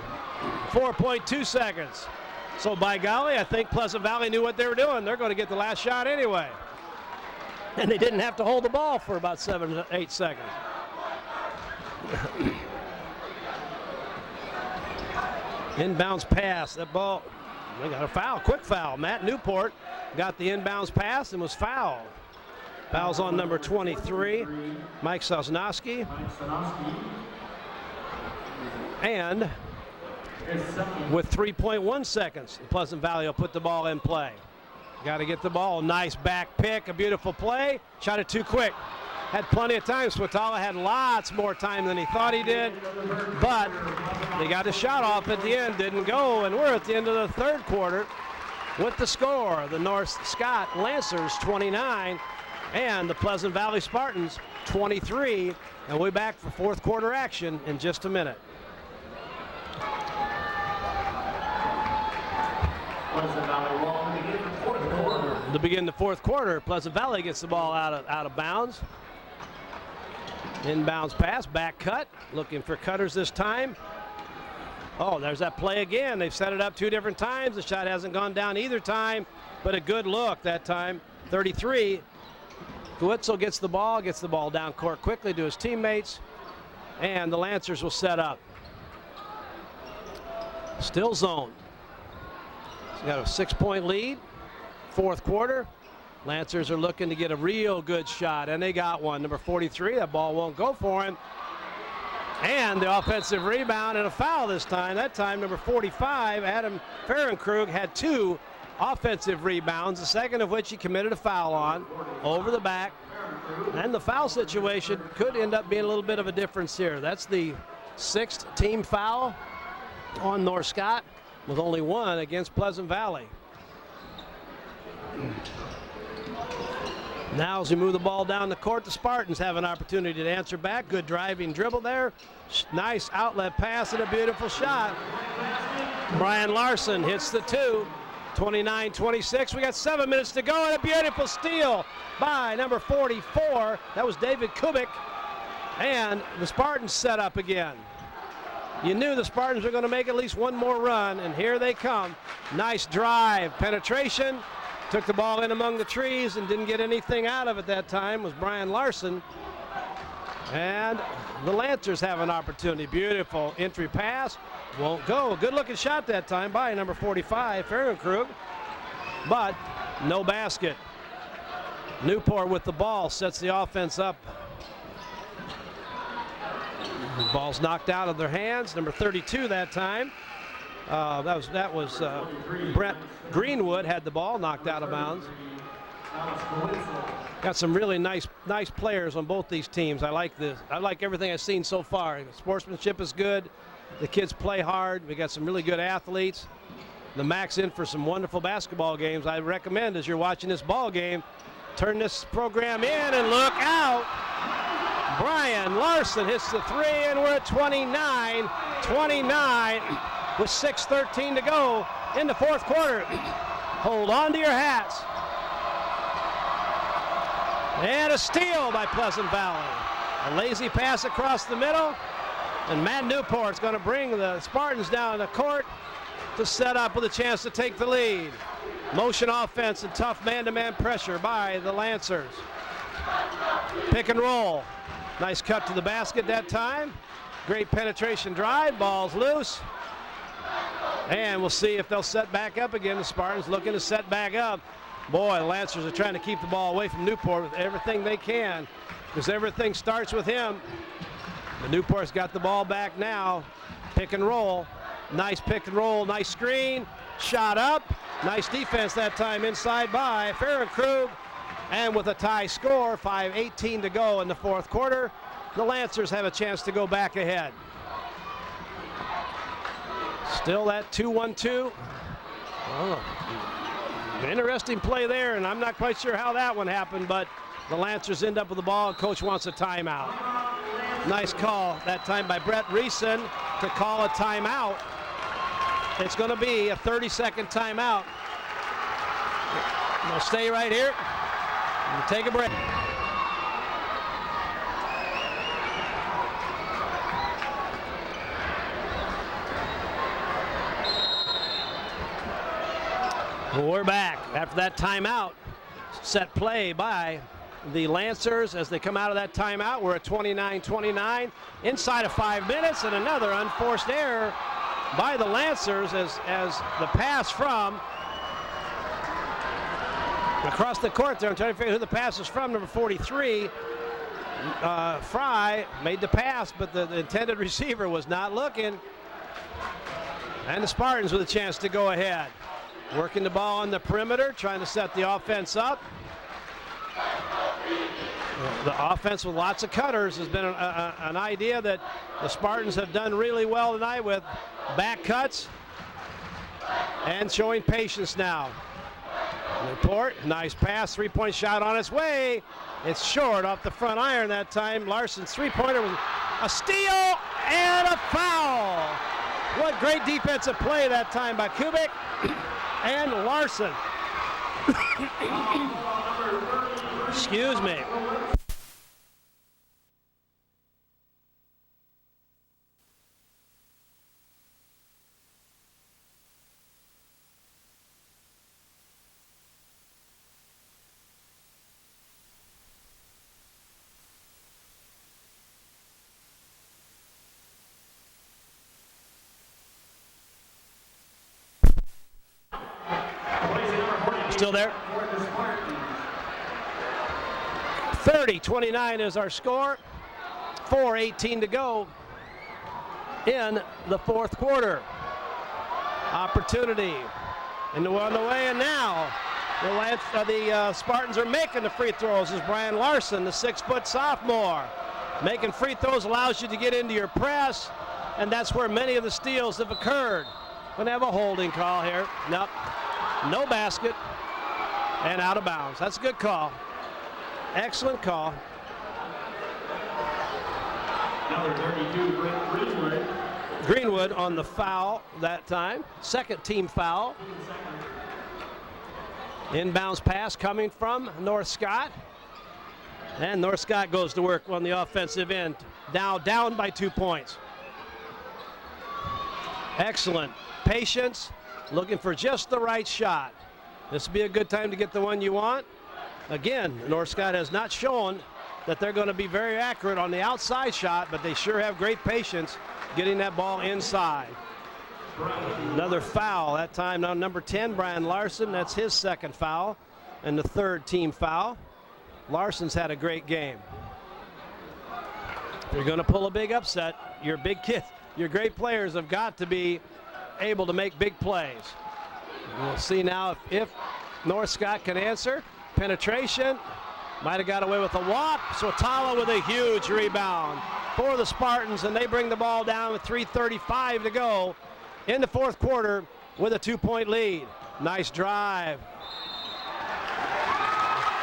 4.2 seconds. So by golly, I think Pleasant Valley knew what they were doing. They're going to get the last shot anyway. And they didn't have to hold the ball for about 7 to 8 seconds. Inbounds pass. That ball, they got a foul, quick foul. Matt Newport got the inbounds pass and was fouled. Foul's on number 23, Mike Sosnowski. And with 3.1 seconds, Pleasant Valley will put the ball in play. Got to get the ball. Nice back pick, a beautiful play. Shot it too quick. Had plenty of time. Swatala had lots more time than he thought he did, but they got a shot off at the end, didn't go, and we're at the end of the third quarter with the score. The North Scott Lancers 29 and the Pleasant Valley Spartans 23, and we'll be back for fourth quarter action in just a minute. Pleasant Valley ball to begin the fourth quarter. To begin the fourth quarter, Pleasant Valley gets the ball out of bounds. Inbounds pass, back cut, looking for cutters this time. Oh, there's that play again. They've set it up two different times. The shot hasn't gone down either time, but a good look that time. 33. Guitzel gets the ball down court quickly to his teammates, and the Lancers will set up. Still zone. He's got a 6-point lead. Fourth quarter. Lancers are looking to get a real good shot, and they got one. Number 43, that ball won't go for him. And the offensive rebound and a foul this time. That time, number 45, Adam Fahrenkrug, had two offensive rebounds, the second of which he committed a foul on, over the back. And the foul situation could end up being a little bit of a difference here. That's the sixth team foul on North Scott, with only one against Pleasant Valley. Now as we move the ball down the court, the Spartans have an opportunity to answer back. Good driving dribble there. Nice outlet pass and a beautiful shot. Brian Larsen hits the two. 29-26. We got 7 minutes to go, and a beautiful steal by number 44. That was David Kubik. And the Spartans set up again. You knew the Spartans were going to make at least one more run, and here they come. Nice drive, penetration. Took the ball in among the trees and didn't get anything out of it that time, was Brian Larsen. And the Lancers have an opportunity. Beautiful entry pass. Won't go. Good looking shot that time by number 45, Fahrenkrug. But no basket. Newport with the ball sets the offense up. The ball's knocked out of their hands. Number 32 that time. That was Brett Greenwood had the ball knocked out of bounds. Got some really nice players on both these teams. I like this. I like everything I've seen so far. The sportsmanship is good. The kids play hard. We got some really good athletes. The MAC's in for some wonderful basketball games. I recommend, as you're watching this ball game, turn this program in and look out. Brian Larsen hits the three, and we're at 29-29 with 6:13 to go in the fourth quarter. Hold on to your hats. And a steal by Pleasant Valley. A lazy pass across the middle, and Matt Newport's going to bring the Spartans down the court to set up with a chance to take the lead. Motion offense and tough man-to-man pressure by the Lancers. Pick and roll. Nice cut to the basket that time. Great penetration drive. Ball's loose. And we'll see if they'll set back up again. The Spartans looking to set back up. Boy, the Lancers are trying to keep the ball away from Newport with everything they can, because everything starts with him. The Newport's got the ball back now. Pick and roll. Nice pick and roll. Nice screen. Shot up. Nice defense that time inside by Fahrenkrug. And with a tie score, 5:18 to go in the fourth quarter, the Lancers have a chance to go back ahead. Still that 2-1-2. Oh, interesting play there, and I'm not quite sure how that one happened, but the Lancers end up with the ball, and coach wants a timeout. Nice call that time by Brett Reeson to call a timeout. It's going to be a 30-second timeout. We'll stay right here and take a break. We're back after that timeout. Set play by the Lancers as they come out of that timeout. We're at 29-29 inside of 5 minutes, and another unforced error by the Lancers as the pass from Across the court there, I'm trying to figure who the pass is from, number 43. Frye made the pass, but the intended receiver was not looking. And the Spartans with a chance to go ahead. Working the ball on the perimeter, trying to set the offense up. The offense with lots of cutters has been an idea that the Spartans have done really well tonight with back cuts and showing patience now. Report, nice pass, three-point shot on its way. It's short off the front iron that time. Larsen's three-pointer was a steal and a foul. What great defensive play that time by Kubik and Larsen. Excuse me. Still there? 30-29 is our score. 4:18 to go in the fourth quarter. Opportunity. And on the way, and now the Spartans are making the free throws as Brian Larsen, the 6-foot sophomore. Making free throws allows you to get into your press, and that's where many of the steals have occurred. Going to have a holding call here. Nope. No basket. And out of bounds. That's a good call. Excellent call. Number 32, Greenwood. Greenwood on the foul that time. Second team foul. Inbounds pass coming from North Scott. And North Scott goes to work on the offensive end. Now down by 2 points. Excellent. Patience. Looking for just the right shot. This would be a good time to get the one you want. Again, North Scott has not shown that they're going to be very accurate on the outside shot, but they sure have great patience getting that ball inside. Another foul, that time now number 10, Brian Larsen. That's his second foul and the third team foul. Larsen's had a great game. If you're going to pull a big upset, your big kids, your great players have got to be able to make big plays. We'll see now if North Scott can answer. Penetration. Might have got away with a walk. Swatala with a huge rebound for the Spartans, and they bring the ball down with 3:35 to go in the fourth quarter with a 2-point lead. Nice drive.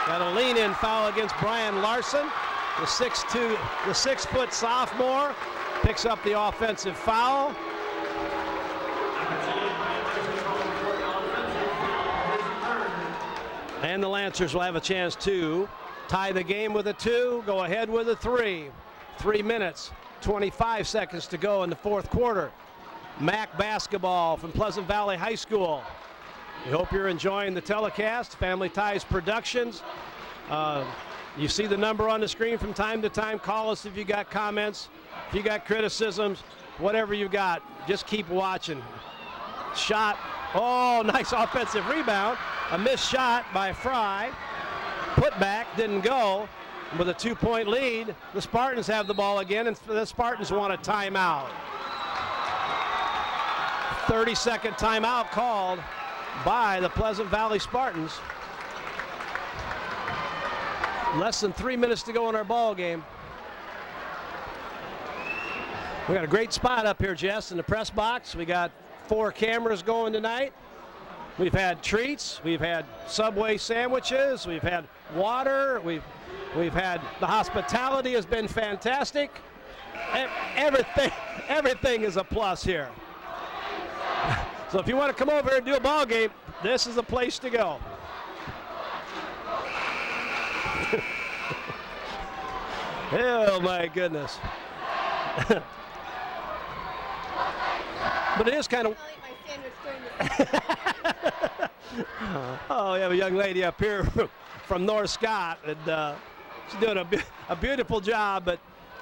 Got a lean-in foul against Brian Larsen, the 6-foot sophomore. Picks up the offensive foul. And the Lancers will have a chance to tie the game with a 2, go ahead with a 3. 3 minutes, 25 seconds to go in the fourth quarter. MAC basketball from Pleasant Valley High School. We hope you're enjoying the telecast. Family Ties Productions. You see the number on the screen from time to time. Call us if you got comments, if you got criticisms, whatever you got. Just keep watching. Shot. Oh, nice offensive rebound. A missed shot by Frye. Put back, didn't go. With a 2-point lead, the Spartans have the ball again, and the Spartans want a timeout. 30-second timeout called by the Pleasant Valley Spartans. Less than 3 minutes to go in our ball game. We got a great spot up here, Jess, in the press box. We got 4 cameras going tonight. We've had treats, we've had Subway sandwiches, we've had water, we've had, the hospitality has been fantastic. Everything is a plus here. So if you want to come over here and do a ball game, this is the place to go. Oh my goodness. But it is kind of. Oh, we have a young lady up here from North Scott, and she's doing a beautiful job. But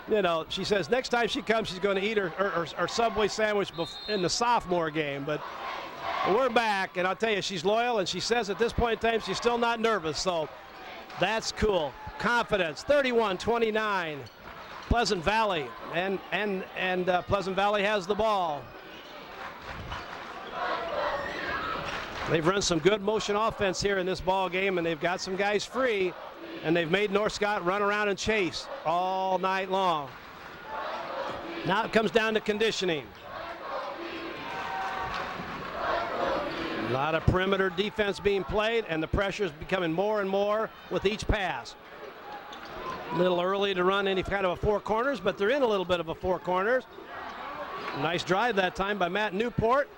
you know, she says next time she comes, she's going to eat her Subway sandwich in the sophomore game. But We're back, and I'll tell you, she's loyal, and she says at this point in time she's still not nervous, so that's cool. Confidence, 31-29. Pleasant Valley, and Pleasant Valley has the ball. They've run some good motion offense here in this ball game, and they've got some guys free, and they've made North Scott run around and chase all night long. Now it comes down to conditioning. A lot of perimeter defense being played, and the pressure is becoming more and more with each pass. A little early to run any kind of a four corners, but they're in a little bit of a four corners. Nice drive that time by Matt Newport.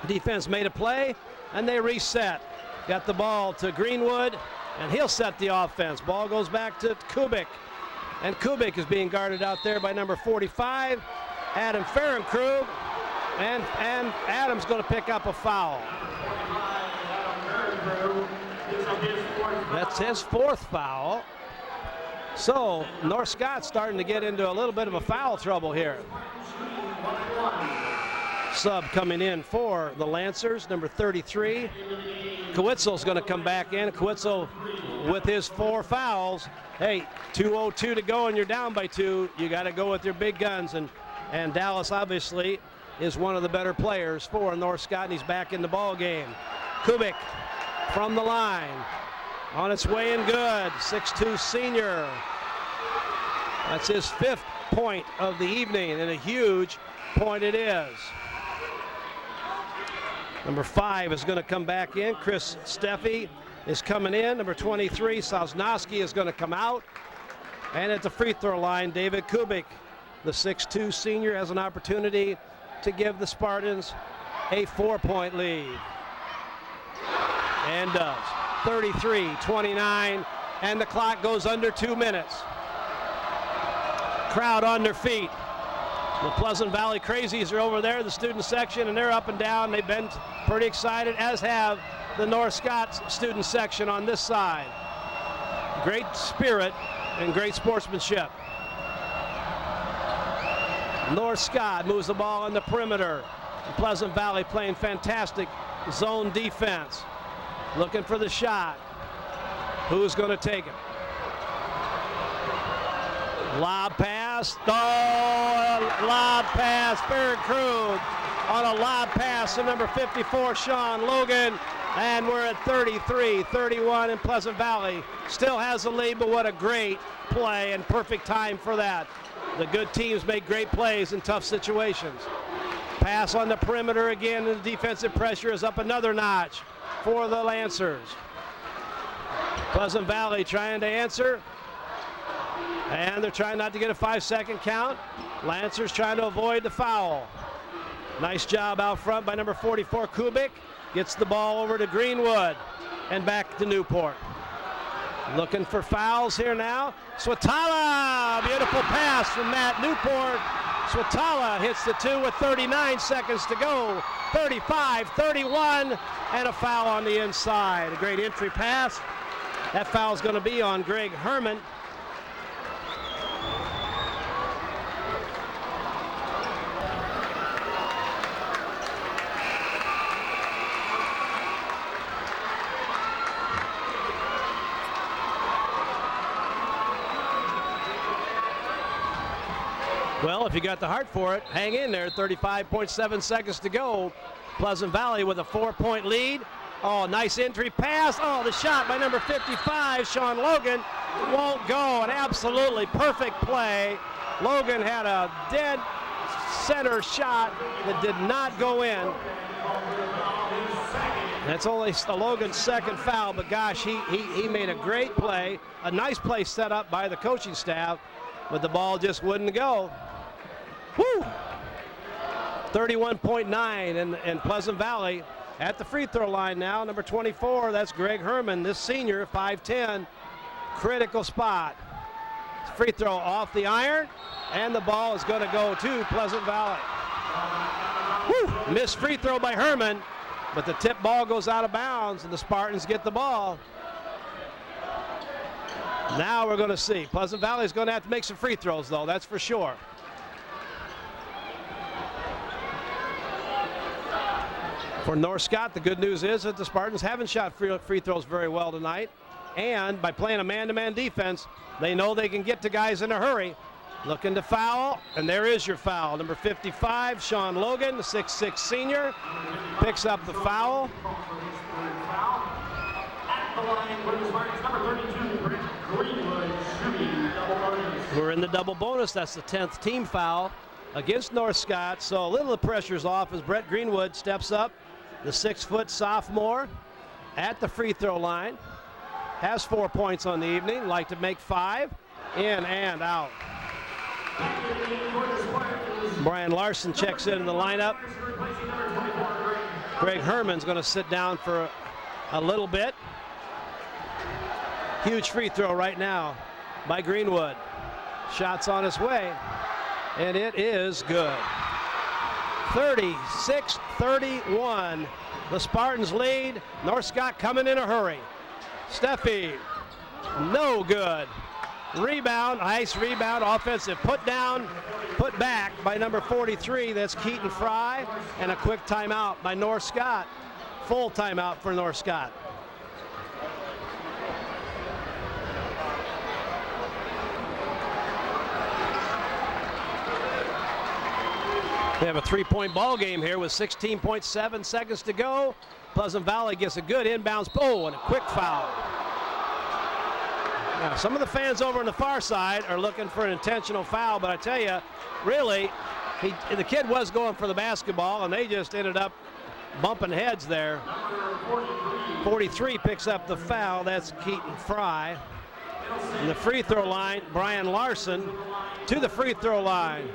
Defense made a play, and they reset. Got the ball to Greenwood, and he'll set the offense. Ball goes back to Kubik, and Kubik is being guarded out there by number 45, Adam Ferenkrug, and Adam's going to pick up a foul. That's his fourth foul. So North Scott's starting to get into a little bit of a foul trouble here. Sub coming in for the Lancers, number 33. Kwitzel's going to come back in. Kwitzel with his 4 fouls. Hey, 2:02 to go and you're down by 2. You got to go with your big guns. And Dallas obviously is one of the better players for North Scott, and he's back in the ball game. Kubik from the line. On its way and good. 6'2" senior. That's his 5th point of the evening, and a huge point it is. Number 5 is going to come back in. Chris Steffi is coming in. Number 23, Sosnowski, is going to come out. And at the free throw line, David Kubik, the 6'2" senior, has an opportunity to give the Spartans a 4-point lead. And does. 33-29, and the clock goes under 2 minutes. Crowd on their feet. The Pleasant Valley Crazies are over there, the student section, and they're up and down. They've been pretty excited, as have the North Scott student section on this side. Great spirit and great sportsmanship. North Scott moves the ball on the perimeter. Pleasant Valley playing fantastic zone defense. Looking for the shot. Who's going to take it? Lob pass. Oh, lob pass. Ferenkrug on a lob pass to number 54, Sean Logan. And we're at 33-31, and Pleasant Valley still has the lead, but what a great play and perfect time for that. The good teams make great plays in tough situations. Pass on the perimeter again, and the defensive pressure is up another notch for the Lancers. Pleasant Valley trying to answer, and they're trying not to get a 5-second count. Lancers trying to avoid the foul. Nice job out front by number 44, Kubik. Gets the ball over to Greenwood and back to Newport. Looking for fouls here now. Swatala, beautiful pass from Matt Newport. Swatala hits the 2 with 39 seconds to go. 35-31, and a foul on the inside. A great entry pass. That foul's going to be on Greg Herman. Well, if you got the heart for it, hang in there. 35.7 seconds to go. Pleasant Valley with a 4-point lead. Oh, nice entry pass. Oh, the shot by number 55, Sean Logan, won't go. An absolutely perfect play. Logan had a dead center shot that did not go in. That's only Logan's second foul, but gosh, he made a great play. A nice play set up by the coaching staff, but the ball just wouldn't go. Woo! 31.9 in Pleasant Valley. At the free throw line now, number 24, that's Greg Herman, this senior, 5'10", critical spot. Free throw off the iron, and the ball is going to go to Pleasant Valley. Woo! Missed free throw by Herman, but the tip ball goes out of bounds, and the Spartans get the ball. Now we're going to see. Pleasant Valley is going to have to make some free throws, though, that's for sure. For North Scott, the good news is that the Spartans haven't shot free throws very well tonight. And by playing a man-to-man defense, they know they can get to guys in a hurry. Looking to foul, and there is your foul. Number 55, Sean Logan, the 6'6 senior, picks up the foul. At the line for the Spartans, number 32, Brett Greenwood, shooting double bonus. We're in the double bonus. That's the 10th team foul against North Scott. So a little of the pressure's off as Brett Greenwood steps up, the 6-foot sophomore, at the free throw line. Has 4 points on the evening, like to make 5, in and out. Brian Larsen checks into the lineup. Greg Herman's going to sit down for a little bit. Huge free throw right now by Greenwood. Shots on his way, and it is good. 36-31. The Spartans lead. North Scott coming in a hurry. Steffi, no good. Rebound, nice rebound, offensive put down, put back by number 43, that's Keaton Frye, and a quick timeout by North Scott. Full timeout for North Scott. They have a 3-point ball game here with 16.7 seconds to go. Pleasant Valley gets a good inbounds. Oh, and a quick foul. Now, some of the fans over on the far side are looking for an intentional foul, but I tell you, really, the kid was going for the basketball, and they just ended up bumping heads there. 43 picks up the foul. That's Keaton Frye. And the free throw line, Brian Larsen to the free throw line.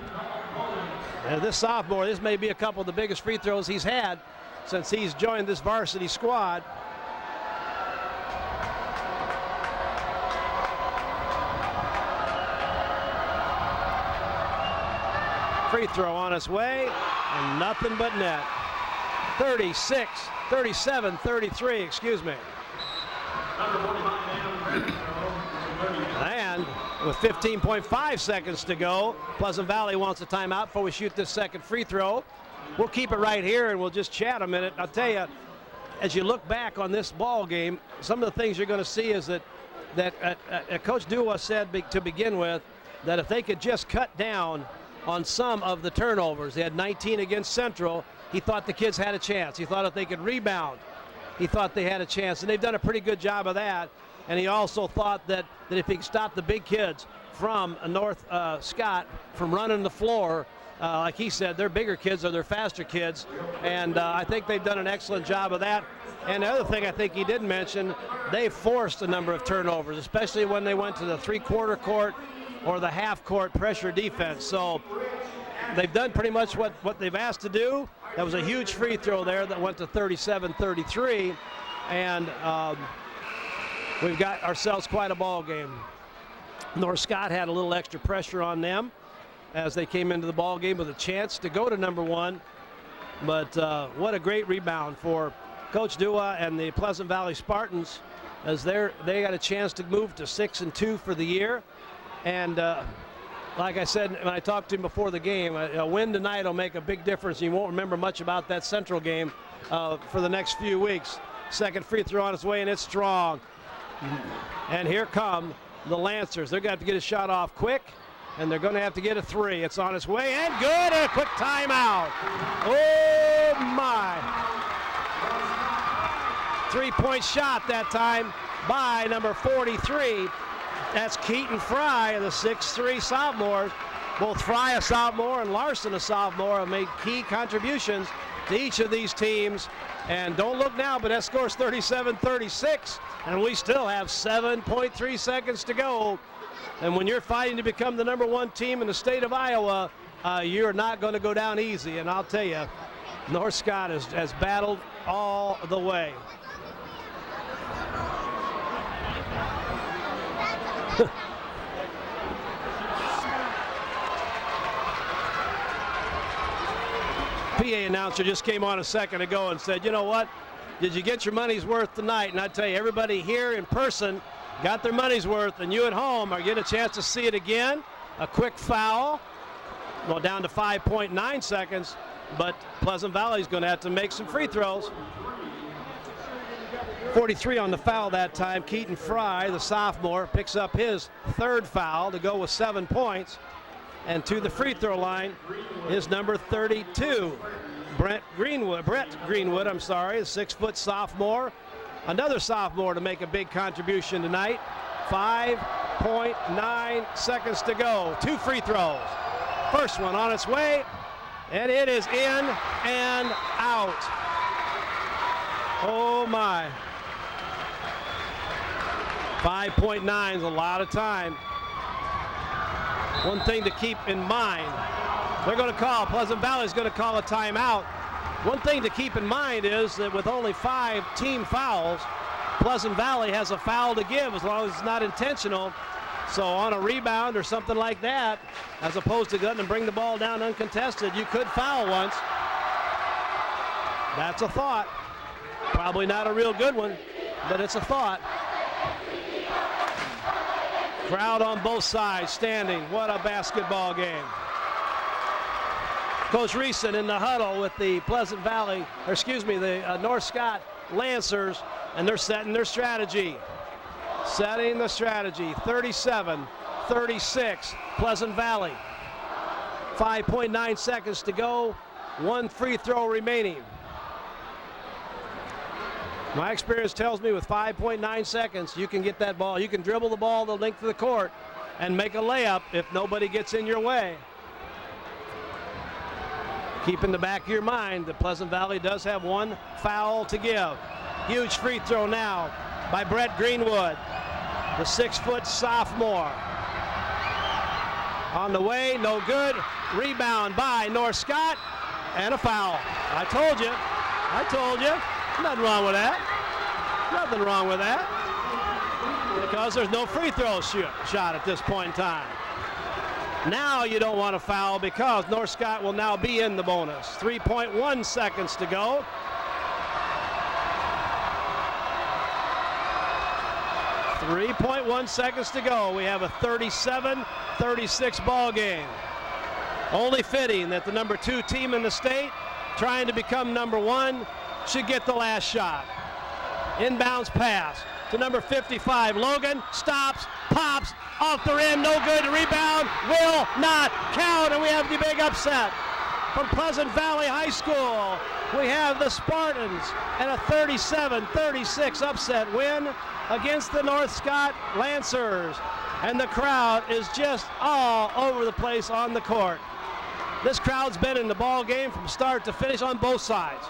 And this sophomore, this may be a couple of the biggest free throws he's had since he's joined this varsity squad. Free throw on its way, and nothing but net. 37-33, excuse me. And with 15.5 seconds to go, Pleasant Valley wants a timeout before we shoot this second free throw. We'll keep it right here and we'll just chat a minute. I'll tell you, as you look back on this ball game, some of the things you're going to see is that Coach Dua said to begin with that if they could just cut down on some of the turnovers. They had 19 against Central. He thought the kids had a chance. He thought if they could rebound, he thought they had a chance. And they've done a pretty good job of that. And he also thought that if he could stop the big kids from North Scott from running the floor, like he said, they're bigger kids or they're faster kids. And I think they've done an excellent job of that. And the other thing I think he didn't mention, they forced a number of turnovers, especially when they went to the three-quarter court or the half-court pressure defense. So they've done pretty much what they've asked to do. That was a huge free throw there that went to 37-33. And we've got ourselves quite a ball game. North Scott had a little extra pressure on them as they came into the ball game with a chance to go to number one. But what a great rebound for Coach Dua and the Pleasant Valley Spartans, as they got a chance to move to 6-2 for the year. And like I said when I talked to him before the game, a win tonight will make a big difference. You won't remember much about that Central game for the next few weeks. Second free throw on its way, and it's strong. And here come the Lancers. They're going to have to get a shot off quick, and they're going to have to get a three. It's on its way, and good, and a quick timeout. Oh, my. Three-point shot that time by number 43. That's Keaton Frye, the 6'3 sophomore. Both Frye, a sophomore, and Larsen, a sophomore, have made key contributions to each of these teams. And don't look now, but that score's 37-36, and we still have 7.3 seconds to go. And when you're fighting to become the number one team in the state of Iowa, you're not going to go down easy. And I'll tell you, North Scott has battled all the way. PA announcer just came on a second ago and said, you know what, did you get your money's worth tonight? And I tell you, everybody here in person got their money's worth, and you at home are getting a chance to see it again. A quick foul, well, down to 5.9 seconds. but Pleasant Valley is going to have to make some free throws. 43 on the foul that time. Keaton Frye, the sophomore, picks up his third foul to go with 7 points. And to the free throw line is number 32, Brett Greenwood, I'm sorry, a 6-foot sophomore. Another sophomore to make a big contribution tonight. 5.9 seconds to go. 2 free throws. First one on its way, and it is in and out. Oh my. 5.9 is a lot of time. One thing to keep in mind, Pleasant Valley is going to call a timeout. One thing to keep in mind is that with only 5 team fouls, Pleasant Valley has a foul to give as long as it's not intentional. So on a rebound or something like that, as opposed to going and bring the ball down uncontested, you could foul once. That's a thought. Probably not a real good one, but it's a thought. Crowd on both sides standing. What a basketball game. Coach Reeson in the huddle with the the North Scott Lancers, and they're setting their strategy. Setting the strategy. 37-36, Pleasant Valley. 5.9 seconds to go. 1 free throw remaining. My experience tells me with 5.9 seconds, you can get that ball. You can dribble the ball the length of the court and make a layup if nobody gets in your way. Keep in the back of your mind that Pleasant Valley does have 1 foul to give. Huge free throw now by Brett Greenwood, the 6-foot sophomore. On the way, no good. Rebound by North Scott, and a foul. I told you. Nothing wrong with that. Nothing wrong with that. Because there's no free throw shot at this point in time. Now you don't want to foul because North Scott will now be in the bonus. 3.1 seconds to go. We have a 37-36 ball game. Only fitting that the number 2 team in the state, trying to become number 1, should get the last shot. Inbounds pass to number 55. Logan stops, pops, off the rim, no good. Rebound will not count, and we have the big upset from Pleasant Valley High School. We have the Spartans and a 37-36 upset win against the North Scott Lancers. And the crowd is just all over the place on the court. This crowd's been in the ball game from start to finish on both sides.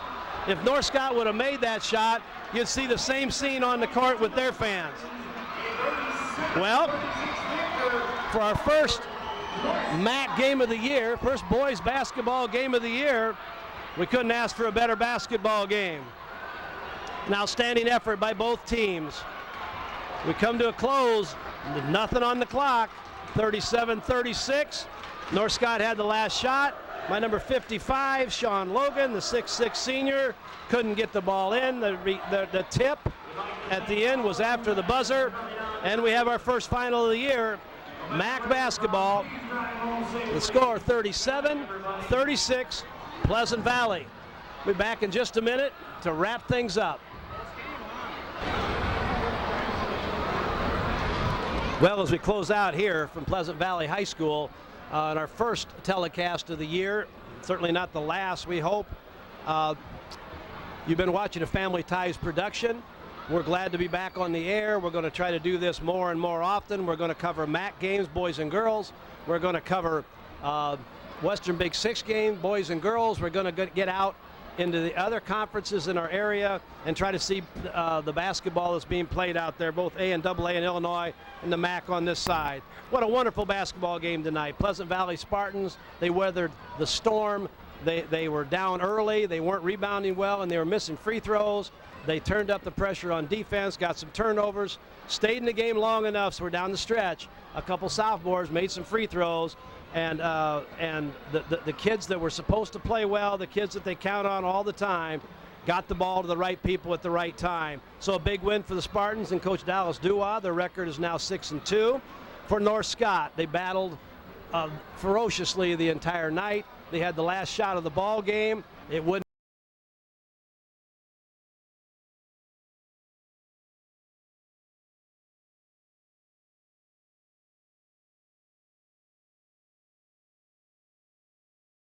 If North Scott would have made that shot, you'd see the same scene on the court with their fans. Well, for our first MAC game of the year, first boys basketball game of the year, we couldn't ask for a better basketball game. An outstanding effort by both teams. We come to a close, nothing on the clock, 37-36. North Scott had the last shot. My number 55, Sean Logan, the 6'6 senior, couldn't get the ball in. The tip at the end was after the buzzer. And we have our first final of the year, MAC basketball. The score 37-36, Pleasant Valley. We'll be back in just a minute to wrap things up. Well, as we close out here from Pleasant Valley High School, on our first telecast of the year, certainly not the last, we hope. You've been watching a Family Ties production. We're glad to be back on the air. We're going to try to do this more and more often. We're going to cover MAC games, boys and girls. We're going to cover Western Big Six game, boys and girls. We're going to get out into the other conferences in our area and try to see the basketball that's being played out there, both A and AA in Illinois and the MAC on this side. What a wonderful basketball game tonight. Pleasant Valley Spartans, they weathered the storm. They were down early. They weren't rebounding well, and they were missing free throws. They turned up the pressure on defense, got some turnovers, stayed in the game long enough, so we're down the stretch. A couple sophomores made some free throws, and the kids that were supposed to play well, the kids that they count on all the time, got the ball to the right people at the right time. So a big win for the Spartans and Coach Dallas Duwa. Their record is now 6-2. For North Scott, they battled ferociously the entire night. They had the last shot of the ball game. It wouldn't